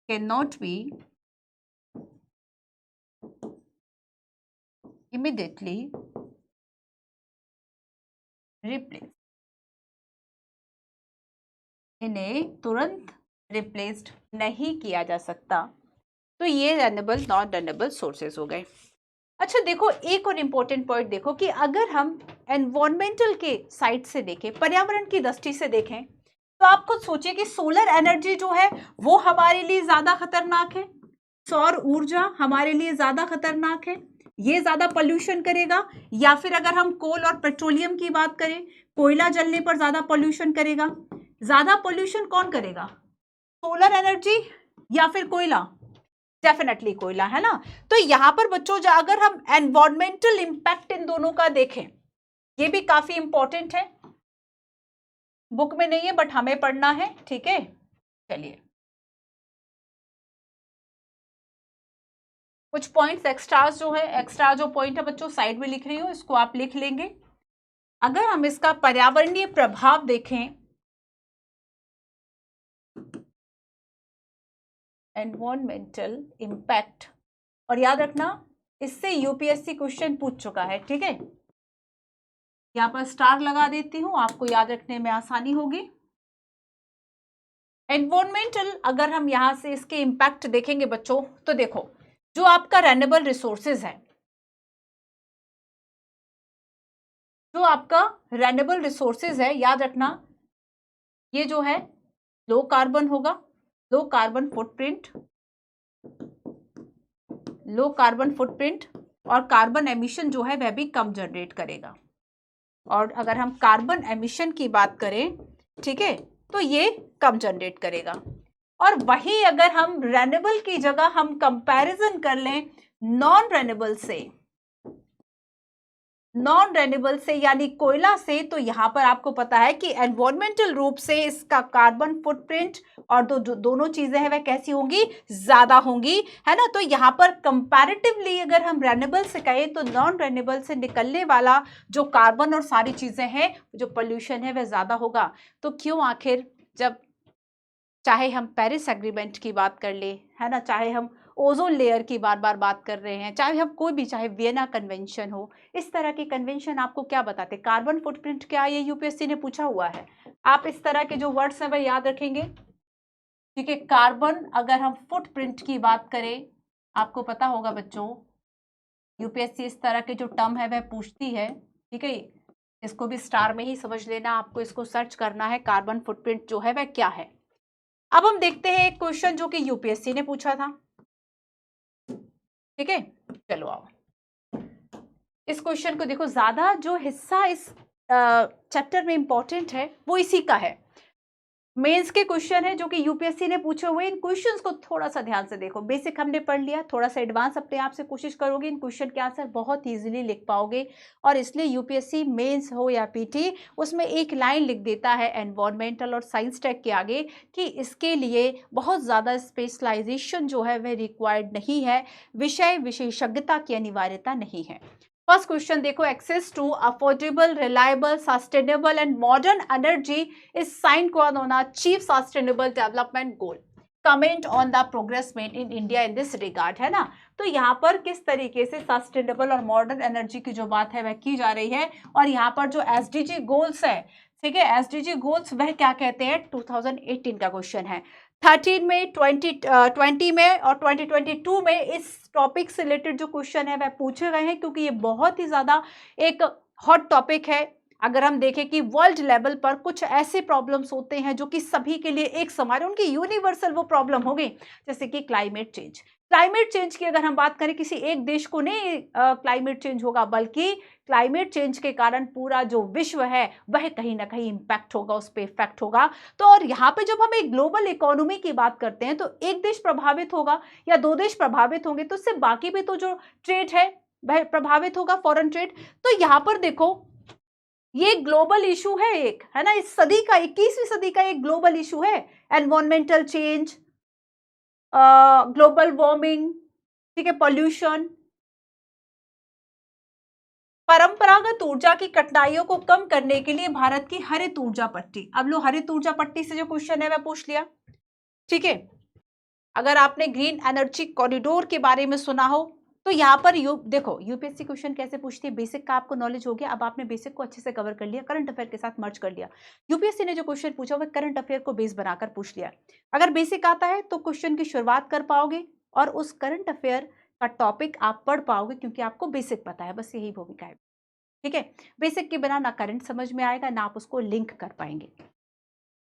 A: can not B immediately replaced, इन्हें तुरंत रिप्लेस्ड नहीं किया जा सकता। तो ये रेन्यूएबल नॉन रेन्यूएबल सोर्सेज हो गए। अच्छा देखो, एक और इम्पोर्टेंट पॉइंट देखो कि अगर हम एनवायरमेंटल के साइड से देखें, पर्यावरण की दृष्टि से देखें, तो आप खुद सोचिए कि सोलर एनर्जी जो है वो हमारे लिए ज्यादा खतरनाक है, सौर ऊर्जा हमारे लिए ज्यादा खतरनाक है, ये ज्यादा पोल्यूशन करेगा, या फिर अगर हम कोल और पेट्रोलियम की बात करें, कोयला जलने पर ज्यादा पोल्यूशन करेगा। ज्यादा पोल्यूशन कौन करेगा, सोलर एनर्जी या फिर कोयला? डेफिनेटली कोयला, है ना। तो यहां पर बच्चों अगर हम एनवायरमेंटल इंपैक्ट इन दोनों का देखें, ये भी काफी इंपॉर्टेंट है, बुक में नहीं है बट हमें पढ़ना है, ठीक है। चलिए, कुछ पॉइंट्स एक्स्ट्रा जो है, एक्स्ट्रा जो पॉइंट है बच्चों साइड में लिख रही हूं, इसको आप लिख लेंगे। अगर हम इसका पर्यावरणीय प्रभाव देखें, एनवायरमेंटल इंपैक्ट, और याद रखना इससे यूपीएससी क्वेश्चन पूछ चुका है, ठीक है। यहां पर स्टार लगा देती हूं, आपको याद रखने में आसानी होगी। एनवायरमेंटल अगर हम यहां से इसके इंपैक्ट देखेंगे बच्चों, तो देखो जो आपका रेन्यूएबल रिसोर्सेज है, जो आपका रेन्यूएबल रिसोर्सेज है, याद रखना ये जो है लो कार्बन होगा, low carbon footprint, low carbon footprint, और कार्बन एमिशन जो है वह भी कम जनरेट करेगा। और अगर हम कार्बन एमिशन की बात करें, ठीक है, तो ये कम जनरेट करेगा। और वही अगर हम रेन्यूएबल की जगह हम कंपैरिजन कर लें नॉन रेन्यूएबल से, नॉन रेन्यूएबल से यानी कोयला से, तो यहां पर आपको पता है कि एनवायरमेंटल रूप से इसका कार्बन फुटप्रिंट और दोनों चीजें हैं वह कैसी होंगी, ज्यादा होंगी, है ना। तो यहां पर कंपैरेटिवली अगर हम रेन्यूएबल से कहें तो नॉन रेन्यूएबल से निकलने वाला जो कार्बन और सारी चीजें हैं, जो पोल्यूशन है वह ज्यादा होगा। तो क्यों आखिर, जब चाहे हम पेरिस एग्रीमेंट की बात कर ले, है ना, चाहे हम ओजोन लेयर की बार बार बात कर रहे हैं, चाहे हम कोई भी, चाहे वियना कन्वेंशन हो, इस तरह के कन्वेंशन आपको क्या बताते, कार्बन फुटप्रिंट क्या, ये यूपीएससी ने पूछा हुआ है। आप इस तरह के जो वर्ड्स हैं वह याद रखेंगे, ठीक है। कार्बन, अगर हम फुटप्रिंट की बात करें, आपको पता होगा बच्चों, यूपीएससी इस तरह के जो टर्म है वह पूछती है, ठीक है। इसको भी स्टार में ही समझ लेना, आपको इसको सर्च करना है, कार्बन फुटप्रिंट जो है वह क्या है। अब हम देखते हैं एक क्वेश्चन जो कि यूपीएससी ने पूछा था, ठीक है। चलो आओ इस क्वेश्चन को देखो, ज्यादा जो हिस्सा इस चैप्टर में इंपॉर्टेंट है वो इसी का है। मेंस के क्वेश्चन है जो कि यूपीएससी ने पूछे हुए, इन क्वेश्चंस को थोड़ा सा ध्यान से देखो। बेसिक हमने पढ़ लिया, थोड़ा सा एडवांस अपने आप से कोशिश करोगे, इन क्वेश्चन के आंसर बहुत इजीली लिख पाओगे। और इसलिए यूपीएससी मेंस हो या पीटी, उसमें एक लाइन लिख देता है एनवायरमेंटल और साइंस टेक के आगे कि इसके लिए बहुत ज़्यादा स्पेशलाइजेशन जो है वह रिक्वायर्ड नहीं है, विषय विशेषज्ञता की अनिवार्यता नहीं है। फर्स्ट क्वेश्चन देखो, access to affordable, reliable, sustainable and modern energy is sine qua non, chief sustainable development goal. Comment on the progress made in India in this regard, है ना। तो यहाँ पर किस तरीके से सस्टेनेबल और मॉडर्न एनर्जी की जो बात है वह की जा रही है, और यहाँ पर जो एसडीजी गोल्स है, ठीक है, एसडीजी गोल्स वह क्या कहते हैं, 2018 का क्वेश्चन है। 13 में, 20 में और 2022 में इस टॉपिक से रिलेटेड जो क्वेश्चन है वह पूछे गए हैं, क्योंकि ये बहुत ही ज्यादा एक हॉट टॉपिक है। अगर हम देखें कि वर्ल्ड लेवल पर कुछ ऐसे प्रॉब्लम्स होते हैं जो कि सभी के लिए एक समान, उनकी यूनिवर्सल वो प्रॉब्लम हो गई, जैसे कि क्लाइमेट चेंज। क्लाइमेट चेंज की अगर हम बात करें, किसी एक देश को नहीं क्लाइमेट चेंज होगा, बल्कि क्लाइमेट चेंज के कारण पूरा जो विश्व है वह कहीं ना कहीं इंपैक्ट होगा, उस पर इफेक्ट होगा। तो और यहाँ पे जब हम एक ग्लोबल इकोनॉमी की बात करते हैं, तो एक देश प्रभावित होगा या दो देश प्रभावित होंगे, तो उससे बाकी भी तो जो ट्रेड है वह प्रभावित होगा, फॉरेन ट्रेड। तो यहाँ पर देखो, ये ग्लोबल इशू है एक, है ना, इस सदी का, 21वीं सदी का एक ग्लोबल इशू है, एनवायरमेंटल चेंज, ग्लोबल वार्मिंग, ठीक है, पॉल्यूशन। परंपरागत ऊर्जा की कठिनाइयों को कम करने के लिए भारत की हरित ऊर्जा पट्टी, अब लो हरित ऊर्जा पट्टी से जो क्वेश्चन है वह पूछ लिया, ठीक है। अगर आपने ग्रीन एनर्जी कॉरिडोर के बारे में सुना हो, तो यहाँ पर देखो यूपीएससी क्वेश्चन कैसे पूछती है, बेसिक का आपको नॉलेज हो गया, अब आपने बेसिक को अच्छे से कवर कर लिया, करंट अफेयर के साथ मर्ज कर लिया। यूपीएससी ने जो क्वेश्चन पूछा वह करंट अफेयर को बेस बनाकर पूछ लिया। अगर बेसिक आता है तो क्वेश्चन की शुरुआत कर पाओगे और उस करंट अफेयर का टॉपिक आप पढ़ पाओगे, क्योंकि आपको बेसिक पता है, बस यही भूमिका है, ठीक है। बेसिक के बिना ना करंट समझ में आएगा, ना आप उसको लिंक कर पाएंगे।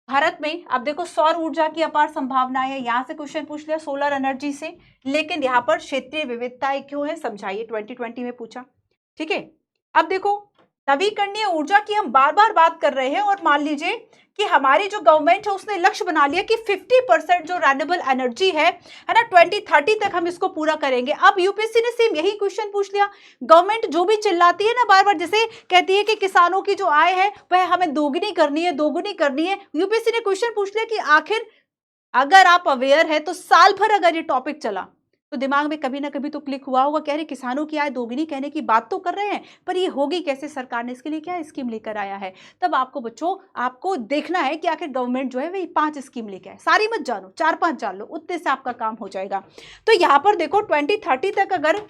A: भारत में अब देखो सौर ऊर्जा की अपार संभावनाएं है, यहां से क्वेश्चन पूछ लिया सोलर एनर्जी से, लेकिन यहां पर क्षेत्रीय विविधताएं क्यों है समझाइए, 2020 में पूछा, ठीक है। अब देखो नवीकरणीय ऊर्जा की हम बार बार बात कर रहे हैं, और मान लीजिए कि हमारी जो गवर्नमेंट है उसने लक्ष्य बना लिया कि 50% जो रेन्यूएबल एनर्जी है ना, 2030 तक हम इसको पूरा करेंगे। अब यूपीएससी ने सेम यही क्वेश्चन पूछ लिया। गवर्नमेंट जो भी चिल्लाती है ना बार बार, जैसे कहती है कि किसानों की जो आय है वह हमें दोगुनी करनी है, दोगुनी करनी है, यूपीएससी ने क्वेश्चन पूछ लिया कि आखिर अगर आप अवेयर है तो साल भर अगर ये टॉपिक चला तो दिमाग में कभी ना कभी तो क्लिक हुआ होगा, कह रहे किसानों की आय दोगुनी कहने की बात तो कर रहे हैं, पर ये होगी कैसे, सरकार ने इसके लिए क्या स्कीम लेकर आया है। तब आपको बच्चों आपको देखना है कि आखिर गवर्नमेंट जो है वही 5 स्कीम लेके आए, सारी मत जानो, 4-5 जान लो, उतने से आपका काम हो जाएगा। तो यहाँ पर देखो 2030 तक अगर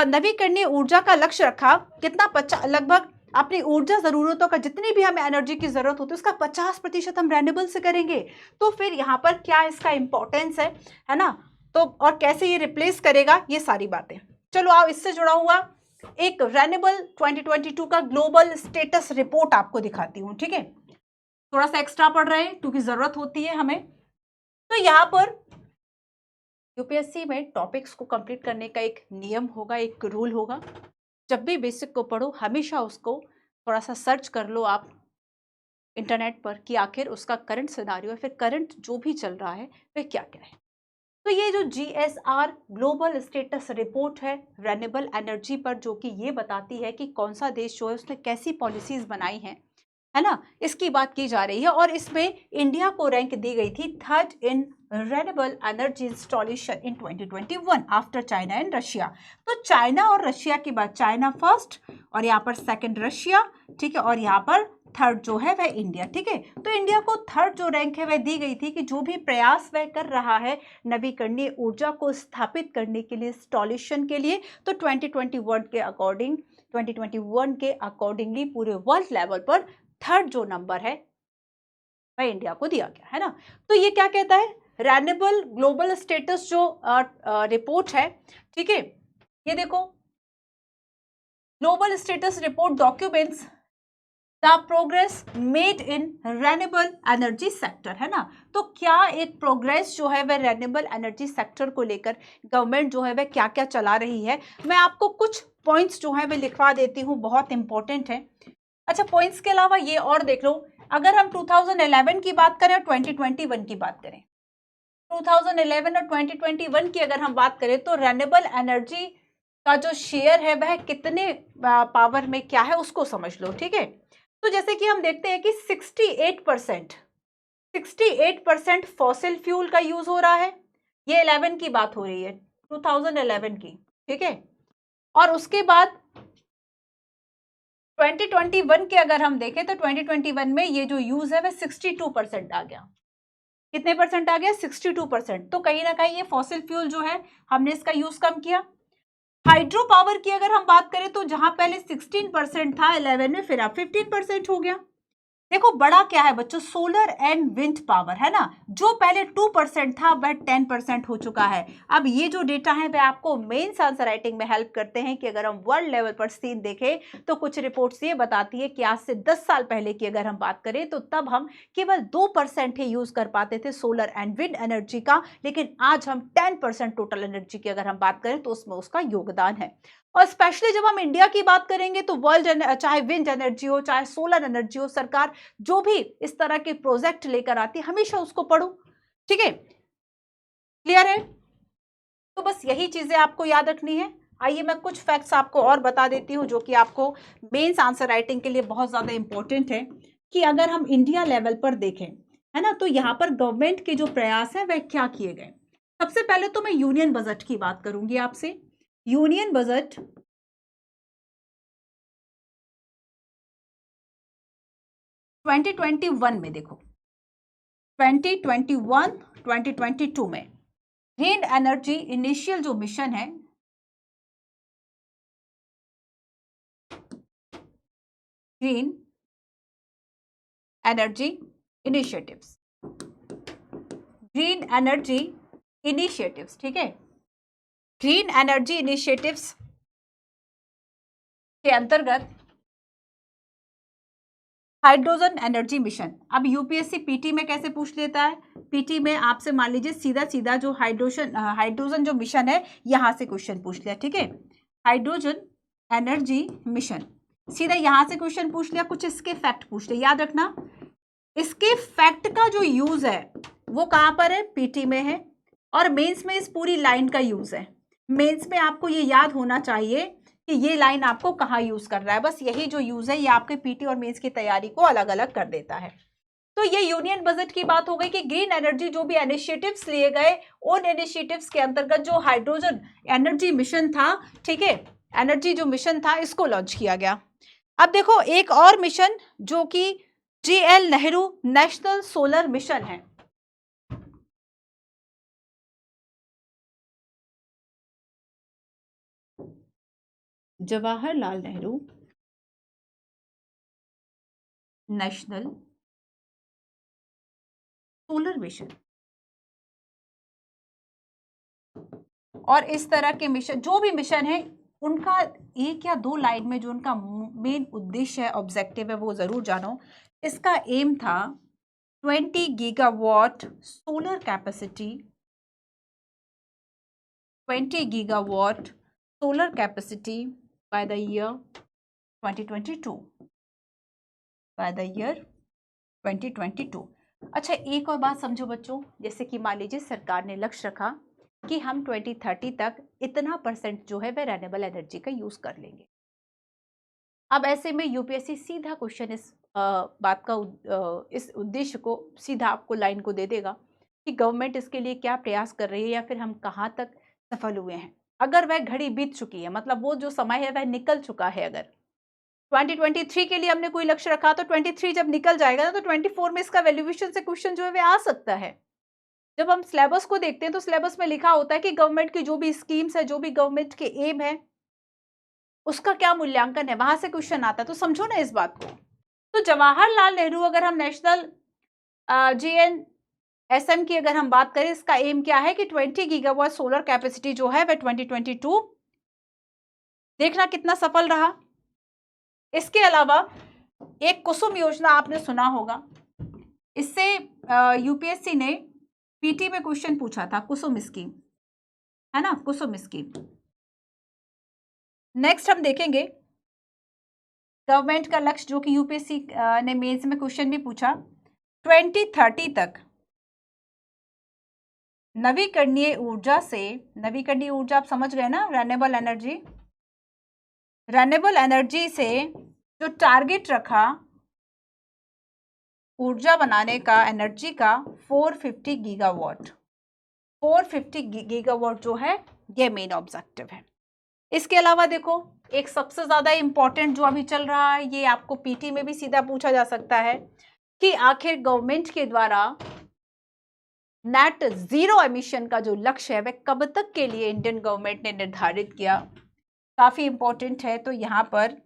A: नवीकरणीय ऊर्जा का लक्ष्य रखा, कितना, लगभग अपनी ऊर्जा जरूरतों का, जितनी भी हमें एनर्जी की जरूरत होती है उसका 50% हम रेन्यूएबल से करेंगे। तो फिर यहाँ पर क्या इसका इंपॉर्टेंस है ना, तो और कैसे ये रिप्लेस करेगा, ये सारी बातें। चलो आओ इससे जुड़ा हुआ एक रेनेबल 2022 का ग्लोबल स्टेटस रिपोर्ट आपको दिखाती हूँ, ठीक है। थोड़ा सा एक्स्ट्रा पढ़ रहे हैं क्योंकि जरूरत होती है हमें। तो यहाँ पर यूपीएससी में टॉपिक्स को कंप्लीट करने का एक नियम होगा, एक रूल होगा। जब भी बेसिक को पढ़ो हमेशा उसको थोड़ा सा सर्च कर लो आप इंटरनेट पर कि आखिर उसका करंट सिनारियो है, फिर करंट जो भी चल रहा है वह क्या क्या है। तो ये जो जीएसआर ग्लोबल स्टेटस रिपोर्ट है रेन्यूएबल एनर्जी पर, जो कि ये बताती है कि कौन सा देश जो है उसने कैसी पॉलिसीज बनाई हैं, है ना, इसकी बात की जा रही है। और इसमें इंडिया को रैंक दी गई थी third in renewable energy installation in 2021 after China and Russia. तो चाइना और रशिया के बाद चाइना फर्स्ट, और यहाँ पर सेकंड रशिया, ठीक है, और यहाँ पर थर्ड जो है वह इंडिया, ठीक है। तो इंडिया को थर्ड जो रैंक है वह दी गई थी कि जो भी प्रयास वह कर रहा है नवीकरणीय ऊर्जा को स्थापित करने के लिए, इंस्टॉलेशन के लिए, तो 2021 के अकॉर्डिंग 2021 के अकॉर्डिंगली पूरे वर्ल्ड लेवल पर थर्ड जो नंबर है वह इंडिया को दिया गया, है ना। तो ये क्या कहता है, रेन्यूएबल ग्लोबल स्टेटस जो रिपोर्ट है, ठीक है, ये देखो global status report documents the progress made in renewable energy sector, है ना। तो क्या एक प्रोग्रेस जो है वह रेन्यूएबल एनर्जी सेक्टर को लेकर गवर्नमेंट जो है वह क्या क्या चला रही है। मैं आपको कुछ पॉइंट्स जो है वह लिखवा देती हूँ, बहुत इंपॉर्टेंट है। अच्छा, पॉइंट्स के अलावा ये और देख लो, अगर हम 2011 की बात करें और 2021 की बात करें, 2011 और 2021 की अगर हम बात करें तो रेन्यूएबल एनर्जी का जो शेयर है वह कितने पावर में क्या है उसको समझ लो, ठीक है। तो जैसे कि हम देखते हैं कि 68% फॉसिल फ्यूल का यूज हो रहा है, ये 11 की बात हो रही है, 2011 की, ठीक है। और उसके बाद 2021 के अगर हम देखें तो 2021 में ये जो यूज है वह 62% आ गया। कितने परसेंट आ गया, 62%। तो कहीं ना कहीं ये फॉसिल फ्यूल जो है हमने इसका यूज कम किया। हाइड्रो पावर की अगर हम बात करें तो जहां पहले 16% था 11 में, फिर अब 15% हो गया। देखो बड़ा क्या है बच्चों, सोलर एंड विंड पावर, है ना, जो पहले 2% था वह 10% हो चुका है। अब ये जो डेटा है वह आपको मेंस आंसर राइटिंग में हेल्प करते हैं कि अगर हम वर्ल्ड लेवल पर सीन देखें तो कुछ रिपोर्ट्स ये बताती है कि आज से 10 साल पहले की अगर हम बात करें तो तब हम केवल 2% ही यूज कर पाते थे सोलर एंड विंड एनर्जी का, लेकिन आज हम 10% टोटल एनर्जी की अगर हम बात करें तो उसमें उसका योगदान है। और स्पेशली जब हम इंडिया की बात करेंगे तो वर्ल्ड, चाहे विंड एनर्जी हो चाहे सोलर एनर्जी हो, सरकार जो भी इस तरह के प्रोजेक्ट लेकर आती है हमेशा उसको पढ़ो, ठीक है, क्लियर है। तो बस यही चीजें आपको याद रखनी है। आइए मैं कुछ फैक्ट्स आपको और बता देती हूँ जो कि आपको मेंस आंसर राइटिंग के लिए बहुत ज्यादा इंपॉर्टेंट है। कि अगर हम इंडिया लेवल पर देखें, है ना, तो यहाँ पर गवर्नमेंट के जो प्रयास है वह क्या किए गए। सबसे पहले तो मैं यूनियन बजट की बात करूंगी आपसे। यूनियन बजट 2021 में देखो, 2021 2022 में ग्रीन एनर्जी इनिशियल जो मिशन है, green energy initiatives, green energy initiatives, ठीक है, ग्रीन एनर्जी इनिशिएटिव्स के अंतर्गत हाइड्रोजन एनर्जी मिशन। अब यूपीएससी पीटी में कैसे पूछ लेता है, पीटी में आपसे मान लीजिए सीधा सीधा जो हाइड्रोजन जो मिशन है यहां से क्वेश्चन पूछ लिया, ठीक है, हाइड्रोजन एनर्जी मिशन, सीधा यहां से क्वेश्चन पूछ लिया, कुछ इसके फैक्ट पूछ लिया। याद रखना इसके फैक्ट का जो यूज है वो कहां पर है, पीटी में है, और मेंस में इस पूरी लाइन का यूज है। मेंस में आपको ये याद होना चाहिए कि ये लाइन आपको कहाँ यूज कर रहा है, बस यही जो यूज है ये आपके पीटी और मेंस की तैयारी को अलग अलग कर देता है। तो ये यूनियन बजट की बात हो गई कि ग्रीन एनर्जी जो भी इनिशिएटिव्स लिए गए, उन इनिशिएटिव्स के अंतर्गत जो हाइड्रोजन एनर्जी मिशन था, ठीक है, एनर्जी जो मिशन था इसको लॉन्च किया गया। अब देखो एक और मिशन जो कि GL Nehru national solar mission है। Jawaharlal Nehru national solar mission, और इस तरह के मिशन, जो भी मिशन है उनका एक या दो लाइन में जो उनका मेन उद्देश्य है, ऑब्जेक्टिव है, वो जरूर जानो। इसका एम था 20 gigawatt solar capacity, 20 gigawatt solar capacity by the year 2022, by the year 2022। अच्छा, एक और बात समझो बच्चों, जैसे कि मान लीजिए सरकार ने लक्ष्य रखा कि हम 2030 तक इतना % जो है वह रेन्यूएबल एनर्जी का यूज कर लेंगे। अब ऐसे में यूपीएससी सीधा क्वेश्चन इस बात का इस उद्देश्य को सीधा आपको लाइन को दे देगा कि गवर्नमेंट इसके लिए क्या प्रयास कर रही है या फिर हम कहाँ तक सफल हुए हैं। अगर वह घड़ी बीत चुकी है, मतलब वो जो समय है वह निकल चुका है, अगर 2023 के लिए हमने कोई लक्ष्य रखा तो 23 जब निकल जाएगा ना, तो 24 में इसका वैल्यूएशन से क्वेश्चन जो है वह आ सकता है। जब हम सिलेबस को देखते हैं तो सिलेबस में लिखा होता है कि गवर्नमेंट की जो भी स्कीम्स है, जो भी गवर्नमेंट के एम है, उसका क्या मूल्यांकन है, वहां से क्वेश्चन आता है। तो समझो ना इस बात को। तो जवाहरलाल नेहरू, अगर हम नेशनल GNSM की अगर हम बात करें, इसका एम क्या है कि 20 गीगावाट सोलर कैपेसिटी जो है वह 2022, देखना कितना सफल रहा। इसके अलावा एक कुसुम योजना आपने सुना होगा, इससे यूपीएससी ने पीटी में क्वेश्चन पूछा था, कुसुम स्कीम है ना, कुसुम स्कीम। नेक्स्ट हम देखेंगे गवर्नमेंट का लक्ष्य, जो कि यूपीएससी ने मेंस में क्वेश्चन भी पूछा, 2030 तक नवीकरणीय ऊर्जा से, नवीकरणीय ऊर्जा आप समझ गए ना, रेन्यूएबल एनर्जी, रेन्यूएबल एनर्जी से जो टारगेट रखा ऊर्जा बनाने का, एनर्जी का, 450 गीगावाट, 450 गीगावाट जो है ये मेन ऑब्जेक्टिव है। इसके अलावा देखो, एक सबसे ज्यादा इंपॉर्टेंट जो अभी चल रहा है, ये आपको पीटी में भी सीधा पूछा जा सकता है कि आखिर गवर्नमेंट के द्वारा नेट जीरो एमिशन का जो लक्ष्य है वह कब तक के लिए इंडियन गवर्नमेंट ने निर्धारित किया। काफी इंपॉर्टेंट है। तो यहां पर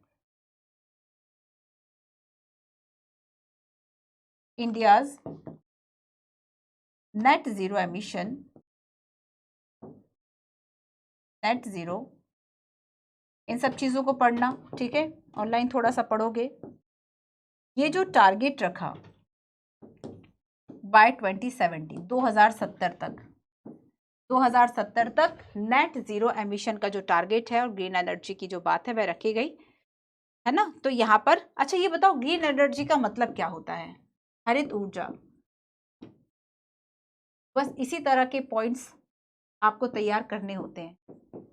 A: India's net zero emission, net zero, इन सब चीजों को पढ़ना, ठीक है, ऑनलाइन थोड़ा सा पढ़ोगे। ये जो टारगेट रखा बाय 2070, 2070 तक, 2070 तक नेट जीरो एमिशन का जो टारगेट है और ग्रीन एनर्जी की जो बात है वह रखी गई है ना। तो यहाँ पर अच्छा ये बताओ, ग्रीन एनर्जी का मतलब क्या होता है? हरित ऊर्जा। बस इसी तरह के पॉइंट्स आपको तैयार करने होते हैं।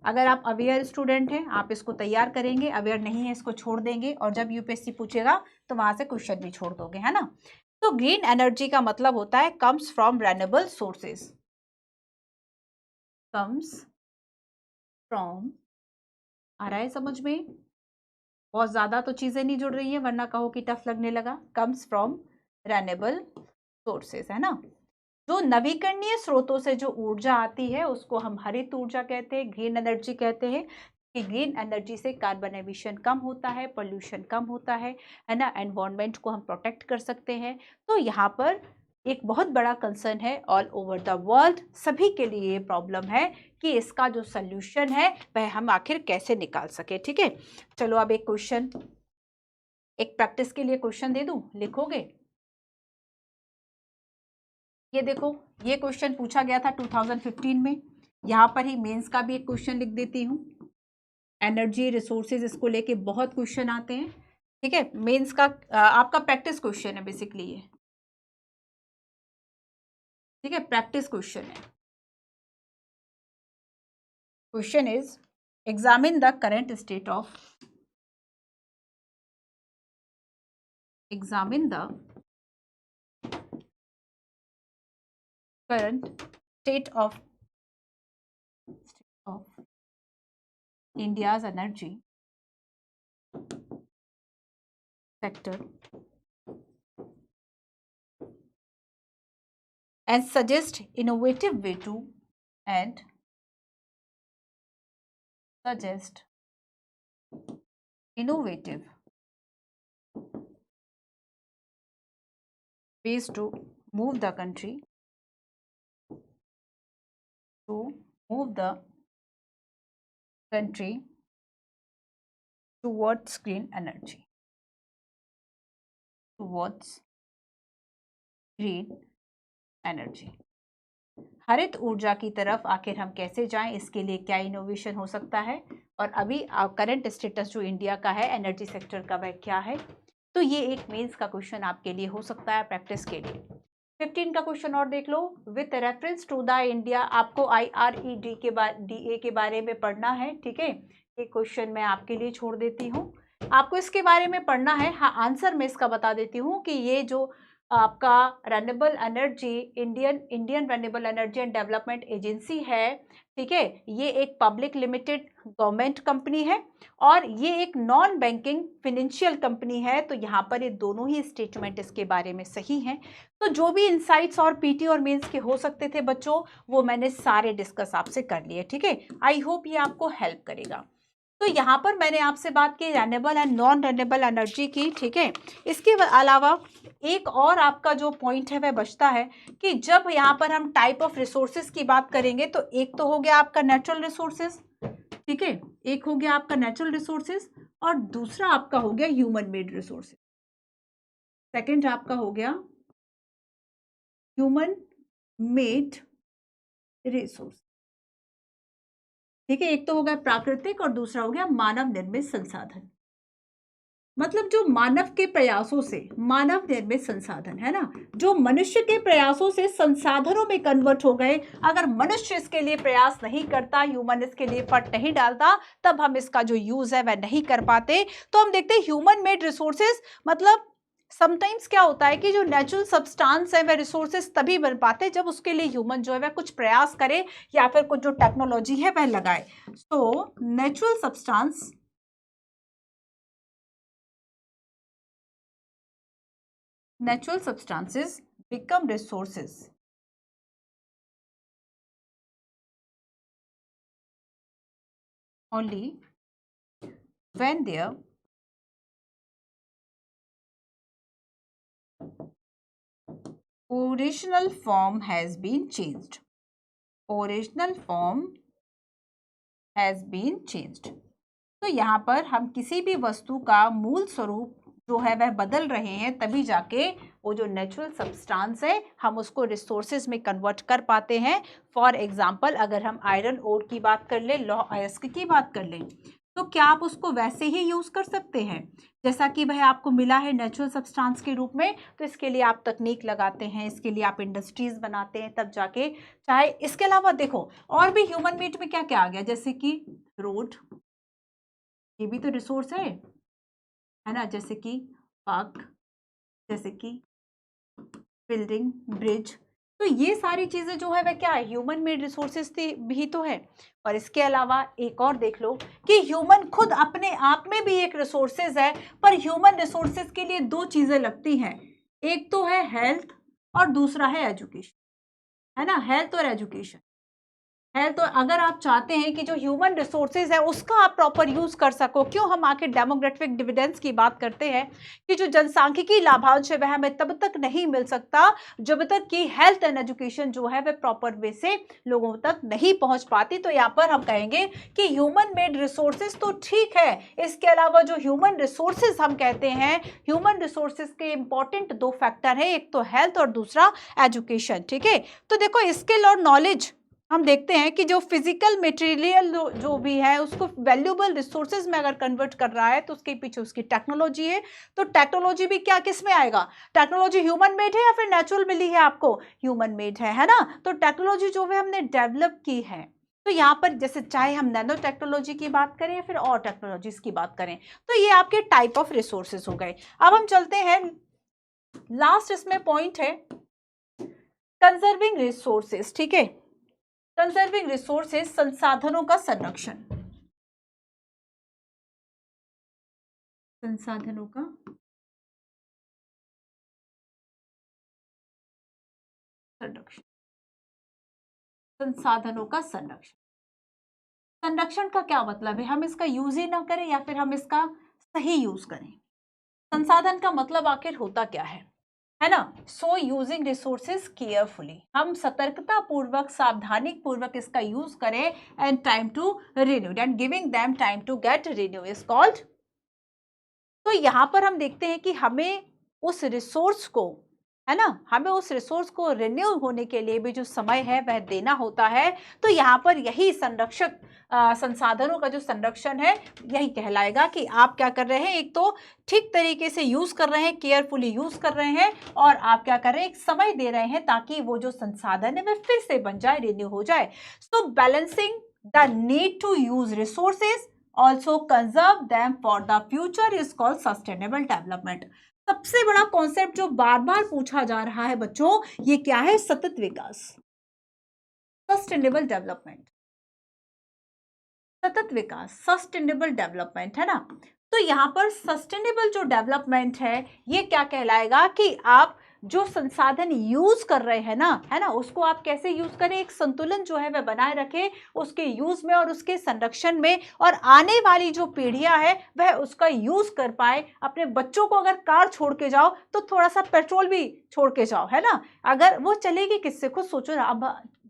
A: अगर आप अवेयर स्टूडेंट हैं, आप इसको तैयार करेंगे, अवेयर नहीं है इसको छोड़ देंगे, और जब यूपीएससी पूछेगा तो वहां से क्वेश्चन भी छोड़ दोगे, है ना। तो ग्रीन एनर्जी का मतलब होता है comes from renewable sources, comes from, आ रहा है समझ में? बहुत ज्यादा तो चीजें नहीं जुड़ रही है वरना कहो कि टफ लगने लगा। कम्स फ्रॉम रेन्यूएबल सोर्सेज, है ना। जो नवीकरणीय स्रोतों से जो ऊर्जा आती है उसको हम हरित ऊर्जा कहते हैं, ग्रीन एनर्जी कहते हैं। कि ग्रीन एनर्जी से कार्बन एमिशन कम होता है, पोल्यूशन कम होता है ना, एनवायरनमेंट को हम प्रोटेक्ट कर सकते हैं। तो यहाँ पर एक बहुत बड़ा कंसर्न है ऑल ओवर द वर्ल्ड, सभी के लिए ये प्रॉब्लम है कि इसका जो सल्यूशन है वह हम आखिर कैसे निकाल सके। ठीक है, चलो अब एक क्वेश्चन, एक प्रैक्टिस के लिए क्वेश्चन दे दूं, लिखोगे? ये देखो, ये क्वेश्चन पूछा गया था 2015 में। यहाँ पर ही मेंस का भी एक क्वेश्चन लिख देती हूँ। एनर्जी रिसोर्सेज, इसको लेके बहुत क्वेश्चन आते हैं। ठीक है, मेंस का आपका प्रैक्टिस क्वेश्चन है बेसिकली ये। ठीक है, प्रैक्टिस क्वेश्चन है। Question is examine the current state of, examine the current state of India's energy sector and suggest innovative way to, and suggest innovative ways to move the country, to move the country towards green energy, towards green energy, हरित ऊर्जा की तरफ आखिर हम कैसे जाएं, इसके लिए क्या इनोवेशन हो सकता है, और अभी करंट स्टेटस जो इंडिया का है एनर्जी सेक्टर का वह क्या है। तो ये एक मेंस का क्वेश्चन आपके लिए हो सकता है प्रैक्टिस के लिए। 15 का क्वेश्चन और देख लो, with reference to the India, आपको IRED के बारे में पढ़ना है, ठीक है। ये क्वेश्चन मैं आपके लिए छोड़ देती हूँ, आपको इसके बारे में पढ़ना है। हाँ, आंसर मैं इसका बता देती हूँ कि ये जो आपका renewable energy, Indian renewable energy and development agency है, ठीक है, ये एक पब्लिक लिमिटेड गवर्नमेंट कंपनी है और ये एक नॉन बैंकिंग फाइनेंशियल कंपनी है। तो यहाँ पर ये दोनों ही स्टेटमेंट इसके बारे में सही हैं। तो जो भी इंसाइट्स और पीटी और मेंस के हो सकते थे बच्चों, वो मैंने सारे डिस्कस आपसे कर लिए, ठीक है। आई होप ये आपको हेल्प करेगा। तो यहाँ पर मैंने आपसे बात की renewable and non renewable energy की, ठीक है। इसके अलावा एक और आपका जो पॉइंट है वह बचता है कि जब यहाँ पर हम टाइप ऑफ रिसोर्सेज की बात करेंगे तो एक तो हो गया आपका नेचुरल रिसोर्सेज, ठीक है, एक हो गया आपका नेचुरल रिसोर्सेज और दूसरा आपका हो गया ह्यूमन मेड रिसोर्सेज। सेकंड आपका हो गया ह्यूमन मेड रिसोर्स, ठीक है। एक तो हो गया प्राकृतिक और दूसरा हो गया मानव निर्मित संसाधन। मतलब जो मानव के प्रयासों से, मानव निर्मित संसाधन है ना, जो मनुष्य के प्रयासों से संसाधनों में कन्वर्ट हो गए। अगर मनुष्य इसके लिए प्रयास नहीं करता, ह्यूमन इसके लिए एफर्ट नहीं डालता, तब हम इसका जो यूज है वह नहीं कर पाते। तो हम देखते हैं ह्यूमन मेड रिसोर्सेज, मतलब समटाइम्स क्या होता है कि जो नेचुरल सब्सटेंस है वह रिसोर्सेज तभी बन पाते जब उसके लिए ह्यूमन जो है वह कुछ प्रयास करे या फिर कुछ जो टेक्नोलॉजी है वह लगाए। तो natural substance, natural substances become resources only when their original form has been changed. Original form has been changed. तो यहाँ पर हम किसी भी वस्तु का मूल स्वरूप जो है वह बदल रहे हैं, तभी जाके वो जो नेचुरल सब्सटेंस है हम उसको रिसोर्सेज में कन्वर्ट कर पाते हैं। फॉर एग्जांपल अगर हम आयरन ओर की बात कर लें, लौह अयस्क की बात कर लें, तो क्या आप उसको वैसे ही यूज कर सकते हैं जैसा कि वह आपको मिला है नेचुरल सब्सटेंस के रूप में? तो इसके लिए आप तकनीक लगाते हैं, इसके लिए आप इंडस्ट्रीज बनाते हैं, तब जाके चाहे। इसके अलावा देखो और भी ह्यूमन मीट में क्या क्या आ गया, जैसे कि रोड, ये भी तो रिसोर्स है ना, जैसे कि पार्क, जैसे कि बिल्डिंग, ब्रिज। तो ये सारी चीजें जो है वह क्या है, ह्यूमन मेड रिसोर्सेज भी तो है। और इसके अलावा एक और देख लो कि ह्यूमन खुद अपने आप में भी एक रिसोर्सेज है, पर ह्यूमन रिसोर्सेज के लिए दो चीजें लगती हैं, एक तो है हेल्थ और दूसरा है एजुकेशन, है ना, हेल्थ और एजुकेशन है। तो अगर आप चाहते हैं कि जो ह्यूमन रिसोर्सेज है उसका आप प्रॉपर यूज कर सको, क्यों हम आखिर डेमोग्राफिक डिविडेंड्स की बात करते हैं कि जो जनसांख्यिकी लाभांश है वह हमें तब तक नहीं मिल सकता जब तक कि हेल्थ एंड एजुकेशन जो है वह प्रॉपर वे से लोगों तक नहीं पहुंच पाती। तो यहाँ पर हम कहेंगे कि ह्यूमन मेड रिसोर्सेज तो ठीक है, इसके अलावा जो ह्यूमन रिसोर्सेज हम कहते हैं, ह्यूमन रिसोर्सेज के इंपॉर्टेंट दो फैक्टर है, एक तो हेल्थ और दूसरा एजुकेशन, ठीक है। तो देखो स्किल और नॉलेज हम देखते हैं कि जो फिजिकल मटेरियल जो भी है उसको वैल्यूएबल रिसोर्सेज में अगर कन्वर्ट कर रहा है तो उसके पीछे उसकी टेक्नोलॉजी है। तो टेक्नोलॉजी भी क्या किस में आएगा, टेक्नोलॉजी ह्यूमन मेड है या फिर नेचुरल मिली है आपको, ह्यूमन मेड है ना। तो टेक्नोलॉजी जो है हमने डेवलप की है। तो यहाँ पर जैसे चाहे हम नैनो टेक्नोलॉजी की बात करें या फिर और टेक्नोलॉजीज की बात करें, तो ये आपके टाइप ऑफ रिसोर्सेज हो गए। अब हम चलते हैं, लास्ट इसमें पॉइंट है कंजर्विंग रिसोर्सेज, ठीक है। कंजर्विंग रिसोर्सेज संसाधनों का संरक्षण, संसाधनों का संरक्षण, संसाधनों का संरक्षण। संरक्षण का क्या मतलब है, हम इसका यूज ही ना करें या फिर हम इसका सही यूज करें। संसाधन का मतलब आखिर होता क्या है, है ना। सो यूजिंग रिसोर्सेज केयरफुली, हम सतर्कता पूर्वक सावधानी पूर्वक इसका यूज करें, and time to renew and giving them time to get renew is called. तो यहाँ पर हम देखते हैं कि हमें उस रिसोर्स को, है ना, हमें उस रिसोर्स को रिन्यू होने के लिए भी जो समय है वह देना होता है। तो यहाँ पर यही संरक्षक संसाधनों का जो संरक्षण है यही कहलाएगा कि आप क्या कर रहे हैं, एक तो ठीक तरीके से यूज कर रहे हैं, केयरफुली यूज कर रहे हैं, और आप क्या कर रहे हैं, एक समय दे रहे हैं ताकि वो जो संसाधन है वह फिर से बन जाए, रिन्यू हो जाए। So balancing the need to use resources also conserve them for the future is called sustainable development। सबसे बड़ा कॉन्सेप्ट जो बार बार पूछा जा रहा है बच्चों, ये क्या है, सतत विकास, सस्टेनेबल डेवलपमेंट, सतत विकास, सस्टेनेबल डेवलपमेंट, है ना। तो यहां पर सस्टेनेबल जो डेवलपमेंट है ये क्या कहलाएगा कि आप जो संसाधन यूज कर रहे हैं ना, है ना, उसको आप कैसे यूज करें, एक संतुलन जो है वह बनाए रखें उसके यूज में और उसके संरक्षण में, और आने वाली जो पीढ़ियां है वह उसका यूज कर पाए। अपने बच्चों को अगर कार छोड़ के जाओ तो थोड़ा सा पेट्रोल भी छोड़ के जाओ, है ना, अगर वो चलेगी किससे, खुद सोचो ना। अब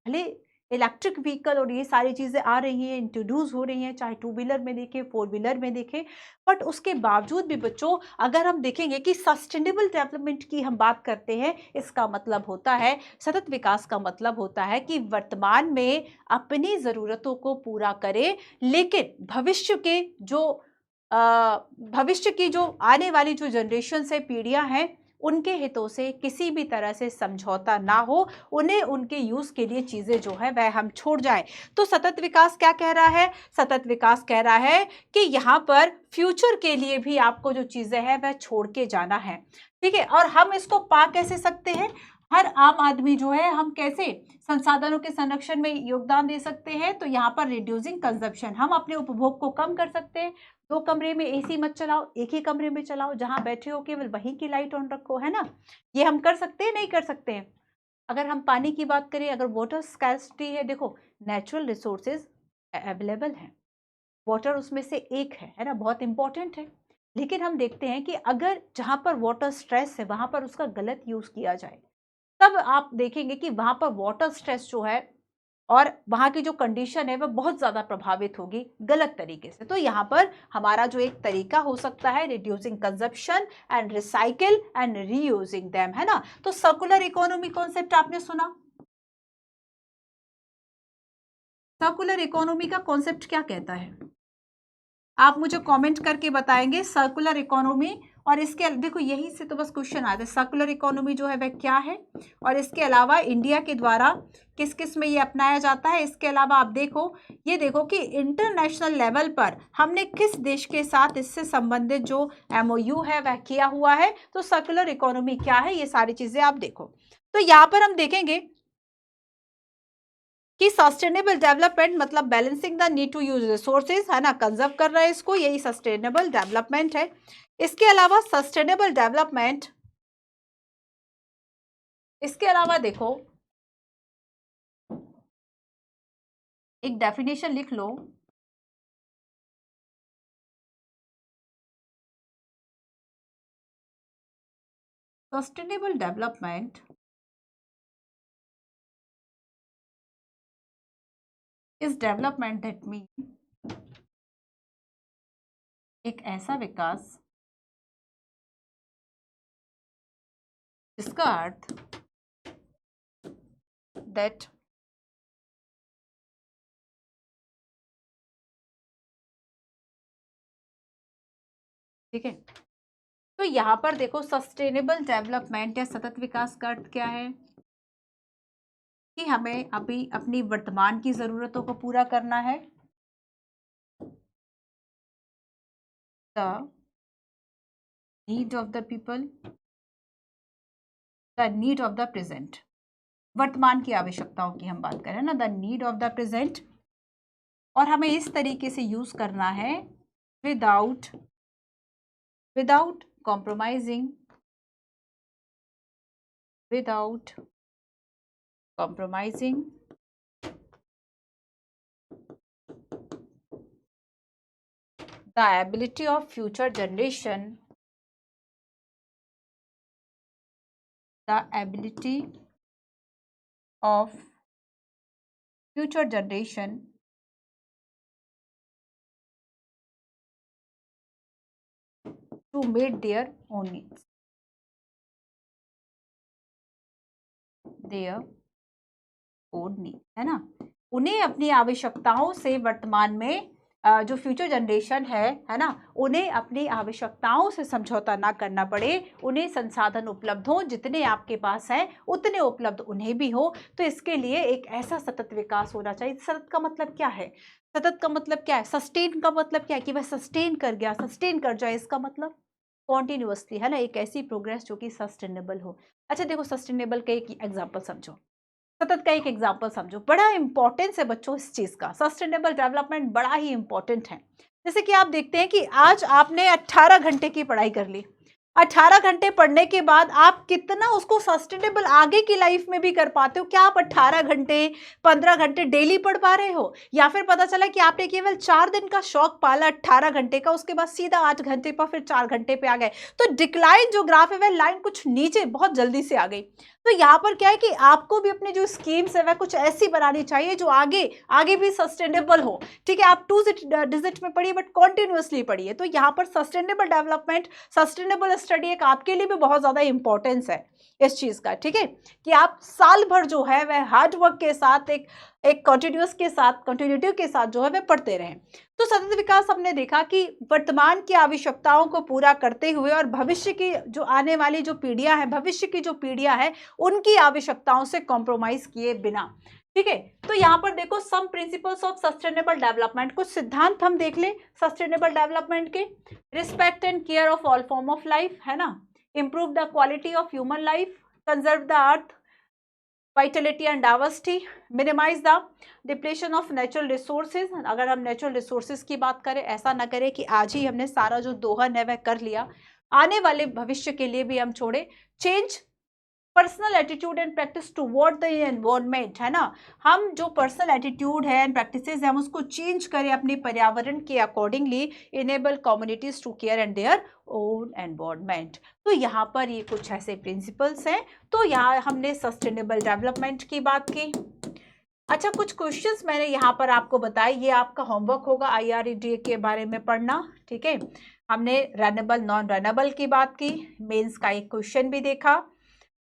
A: भले इलेक्ट्रिक व्हीकल और ये सारी चीज़ें आ रही हैं, इंट्रोड्यूस हो रही हैं, चाहे टू व्हीलर में देखें, फोर व्हीलर में देखें, बट उसके बावजूद भी बच्चों अगर हम देखेंगे कि सस्टेनेबल डेवलपमेंट की हम बात करते हैं, इसका मतलब होता है, सतत विकास का मतलब होता है कि वर्तमान में अपनी ज़रूरतों को पूरा करें, लेकिन भविष्य के जो भविष्य की जो आने वाली जो जनरेशन से पीढ़ियां हैं उनके हितों से किसी भी तरह से समझौता ना हो, उन्हें उनके यूज के लिए चीजें जो है वह हम छोड़ जाएं। तो सतत विकास क्या कह रहा है, सतत विकास कह रहा है कि यहाँ पर फ्यूचर के लिए भी आपको जो चीजें हैं वह छोड़ के जाना है, ठीक है। और हम इसको पा कैसे सकते हैं, हर आम आदमी जो है हम कैसे संसाधनों के संरक्षण में योगदान दे सकते हैं, तो यहाँ पर रिड्यूसिंग कंजप्शन, हम अपने उपभोग को कम कर सकते हैं। दो कमरे में एसी मत चलाओ, एक ही कमरे में चलाओ, जहां बैठे हो केवल वहीं की लाइट ऑन रखो, है ना। ये हम कर सकते हैं, नहीं कर सकते हैं। अगर हम पानी की बात करें, अगर वाटर स्कैर्सिटी है, देखो नेचुरल रिसोर्सेज अवेलेबल हैं, वाटर उसमें से एक है ना, बहुत इंपॉर्टेंट है। लेकिन हम देखते हैं कि अगर जहां पर वाटर स्ट्रेस है वहां पर उसका गलत यूज किया जाए, तब आप देखेंगे कि वहां पर वाटर स्ट्रेस जो है और वहां की जो कंडीशन है वह बहुत ज्यादा प्रभावित होगी गलत तरीके से। तो यहाँ पर हमारा जो एक तरीका हो सकता है, reducing consumption and recycle and reusing them, है ना। तो सर्कुलर इकोनॉमी कॉन्सेप्ट आपने सुना, सर्कुलर इकोनॉमी का कॉन्सेप्ट क्या कहता है, आप मुझे कमेंट करके बताएंगे सर्कुलर इकोनॉमी। और इसके देखो यही से तो बस क्वेश्चन आते हैं, सर्कुलर इकोनॉमी जो है वह क्या है, और इसके अलावा इंडिया के द्वारा किस किस में ये अपनाया जाता है। इसके अलावा आप देखो, ये देखो कि इंटरनेशनल लेवल पर हमने किस देश के साथ इससे संबंधित जो MOU है वह किया हुआ है। तो सर्कुलर इकोनॉमी क्या है, ये सारी चीजें आप देखो। तो यहाँ पर हम देखेंगे कि सस्टेनेबल डेवलपमेंट मतलब balancing the need to use resources, है ना, कंजर्व कर रहा है इसको, यही सस्टेनेबल डेवलपमेंट है। इसके अलावा सस्टेनेबल डेवलपमेंट, इसके अलावा देखो एक डेफिनेशन लिख लो, sustainable development is development that mean एक ऐसा विकास जिसका अर्थ दैट ठीक है। तो यहां पर देखो सस्टेनेबल डेवलपमेंट या सतत विकास का अर्थ क्या है कि हमें अभी अपनी वर्तमान की जरूरतों को पूरा करना है, the need of the people, the need of the present, वर्तमान की आवश्यकताओं की हम बात करें ना, the need of the present, और हमें इस तरीके से यूज करना है without without compromising, without compromising the ability of future generation the ability of future generation to meet their own needs, their own needs, है ना। उन्हें अपनी आवश्यकताओं से वर्तमान में जो फ्यूचर जनरेशन है ना, उन्हें अपनी आवश्यकताओं से समझौता ना करना पड़े, उन्हें संसाधन उपलब्ध हो, जितने आपके पास हैं उतने उपलब्ध उन्हें भी हो। तो इसके लिए एक ऐसा सतत विकास होना चाहिए। सतत का मतलब क्या है? सतत का मतलब क्या है? सस्टेन का मतलब क्या है? कि वह सस्टेन कर गया, सस्टेन कर जाए, इसका मतलब कॉन्टिन्यूअसली, है ना, एक ऐसी प्रोग्रेस जो कि सस्टेनेबल हो। अच्छा देखो, सस्टेनेबल का एक एग्जाम्पल समझो, सतत का एक एग्जाम्पल समझो, बड़ा इंपॉर्टेंस है बच्चों इस चीज का। सस्टेनेबल डेवलपमेंट बड़ा ही इंपॉर्टेंट है। जैसे कि आप देखते हैं कि आज आपने 18 घंटे की पढ़ाई कर ली, 18 घंटे पढ़ने के बाद आप कितना उसको सस्टेनेबल आगे की लाइफ में भी कर पाते हो? क्या आप 18 घंटे 15 घंटे डेली पढ़ पा रहे हो? या फिर पता चला कि आपने केवल 4 दिन का शौक पाला 18 घंटे का, उसके बाद सीधा 8 घंटे पर फिर 4 घंटे पे आ गए, तो डिक्लाइन जो ग्राफ है वह लाइन कुछ नीचे बहुत जल्दी से आ गई। तो यहाँ पर क्या है कि आपको भी अपनी जो स्कीम्स है वह कुछ ऐसी बनानी चाहिए जो आगे आगे भी सस्टेनेबल हो। ठीक है, आप 2 डिजिट में पढ़िए बट कॉन्टिन्यूअसली पढ़िए। तो यहाँ पर सस्टेनेबल डेवलपमेंट, सस्टेनेबल स्टडी एक आपके लिए भी बहुत ज्यादा इंपॉर्टेंस है इस चीज का। ठीक है, कि आप साल भर जो है वह हार्ड वर्क के साथ एक कंटिन्यूअस के साथ, कंटिन्यूटी के साथ जो है वह पढ़ते रहें। तो सतत विकास हमने देखा कि वर्तमान की आवश्यकताओं को पूरा करते हुए और भविष्य की जो आने वाली जो पीढ़ियां हैं, भविष्य की जो पीढ़ियां हैं, उनकी आवश्यकताओं से कॉम्प्रोमाइज किए बिना। ठीक है, तो यहाँ पर देखो some principles of sustainable development, कुछ सिद्धांत हम देख ले सस्टेनेबल डेवलपमेंट के। Respect and care of all form of life, है ना, improve the quality of human life, conserve the earth, vitality and diversity, minimize the depletion of natural resources. अगर हम नेचुरल रिसोर्सेज की बात करें, ऐसा ना करें कि आज ही हमने सारा जो दोहन है वह कर लिया, आने वाले भविष्य के लिए भी हम छोड़े। Change personal attitude and practice toward the environment, है ना, हम जो पर्सनल एटीट्यूड है एंड प्रैक्टिसेस है हम उसको चेंज करें अपने पर्यावरण के accordingly. Enable communities to care and their own environment. तो यहाँ पर ये कुछ ऐसे प्रिंसिपल्स हैं। तो यहाँ हमने सस्टेनेबल डेवलपमेंट की बात की। अच्छा, कुछ क्वेश्चंस मैंने यहाँ पर आपको बताए, ये आपका होमवर्क होगा IREDA के बारे में पढ़ना। ठीक है, हमने रनेबल नॉन रनेबल की बात की, मेंस का एक क्वेश्चन भी देखा।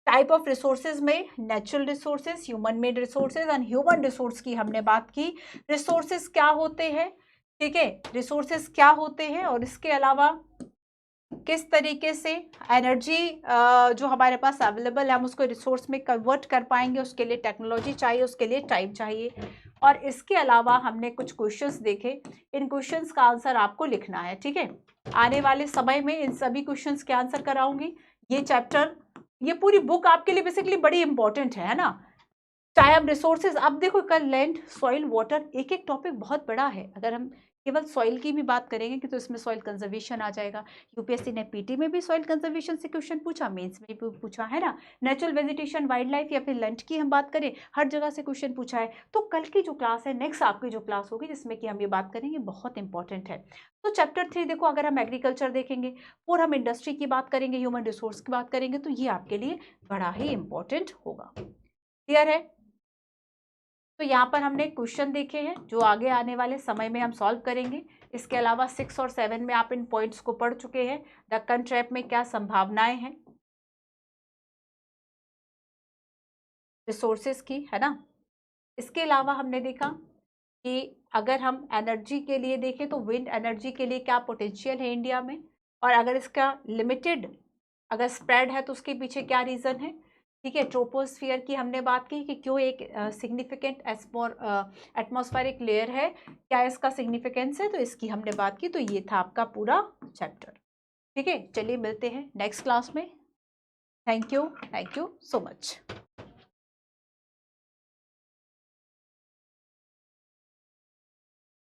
A: टाइप ऑफ रिसोर्सेज में natural resources, human made resources and human resource की हमने बात की। रिसोर्सेज क्या होते हैं, ठीक है, रिसोर्सेज क्या होते हैं और इसके अलावा किस तरीके से एनर्जी जो हमारे पास अवेलेबल है हम उसको रिसोर्स में कन्वर्ट कर पाएंगे, उसके लिए टेक्नोलॉजी चाहिए, उसके लिए टाइम चाहिए। और इसके अलावा हमने कुछ क्वेश्चंस देखे, इन क्वेश्चंस का आंसर आपको लिखना है। ठीक है, आने वाले समय में इन सभी क्वेश्चंस के आंसर कराऊंगी। ये चैप्टर, ये पूरी बुक आपके लिए बेसिकली बड़ी इंपॉर्टेंट है ना। चाहे हम रिसोर्सेज, अब देखो कल लैंड, सॉइल, वाटर, एक एक टॉपिक बहुत बड़ा है। अगर हम केवल सॉइल की भी बात करेंगे कि तो इसमें सॉइल कंजर्वेशन आ जाएगा। यूपीएससी ने पीटी में भी सॉइल कंजर्वेशन से क्वेश्चन पूछा, मेंस में भी पूछा, है ना। नेचुरल वेजिटेशन, वाइल्ड लाइफ या फिर लैंड की हम बात करें, हर जगह से क्वेश्चन पूछा है। तो कल की जो क्लास है, नेक्स्ट आपकी जो क्लास होगी जिसमें कि हम ये बात करेंगे, बहुत इंपॉर्टेंट है। तो चैप्टर 3 देखो, अगर हम एग्रीकल्चर देखेंगे और हम इंडस्ट्री की बात करेंगे, ह्यूमन रिसोर्स की बात करेंगे, तो ये आपके लिए बड़ा ही इंपॉर्टेंट होगा। क्लियर है? तो यहाँ पर हमने क्वेश्चन देखे हैं जो आगे आने वाले समय में हम सॉल्व करेंगे। इसके अलावा 6 और 7 में आप इन पॉइंट्स को पढ़ चुके हैं। दक्कन ट्रैप में क्या संभावनाएं हैं रिसोर्सेज की, है ना। इसके अलावा हमने देखा कि अगर हम एनर्जी के लिए देखें तो विंड एनर्जी के लिए क्या पोटेंशियल है इंडिया में, और अगर इसका लिमिटेड अगर स्प्रेड है तो उसके पीछे क्या रीज़न है। ठीक है, ट्रोपोस्फियर की हमने बात की कि क्यों एक सिग्निफिकेंट एटमॉस्फेरिक लेयर है, क्या इसका सिग्निफिकेंस है, तो इसकी हमने बात की। तो ये था आपका पूरा चैप्टर। ठीक है, चलिए मिलते हैं नेक्स्ट क्लास में। Thank you so much.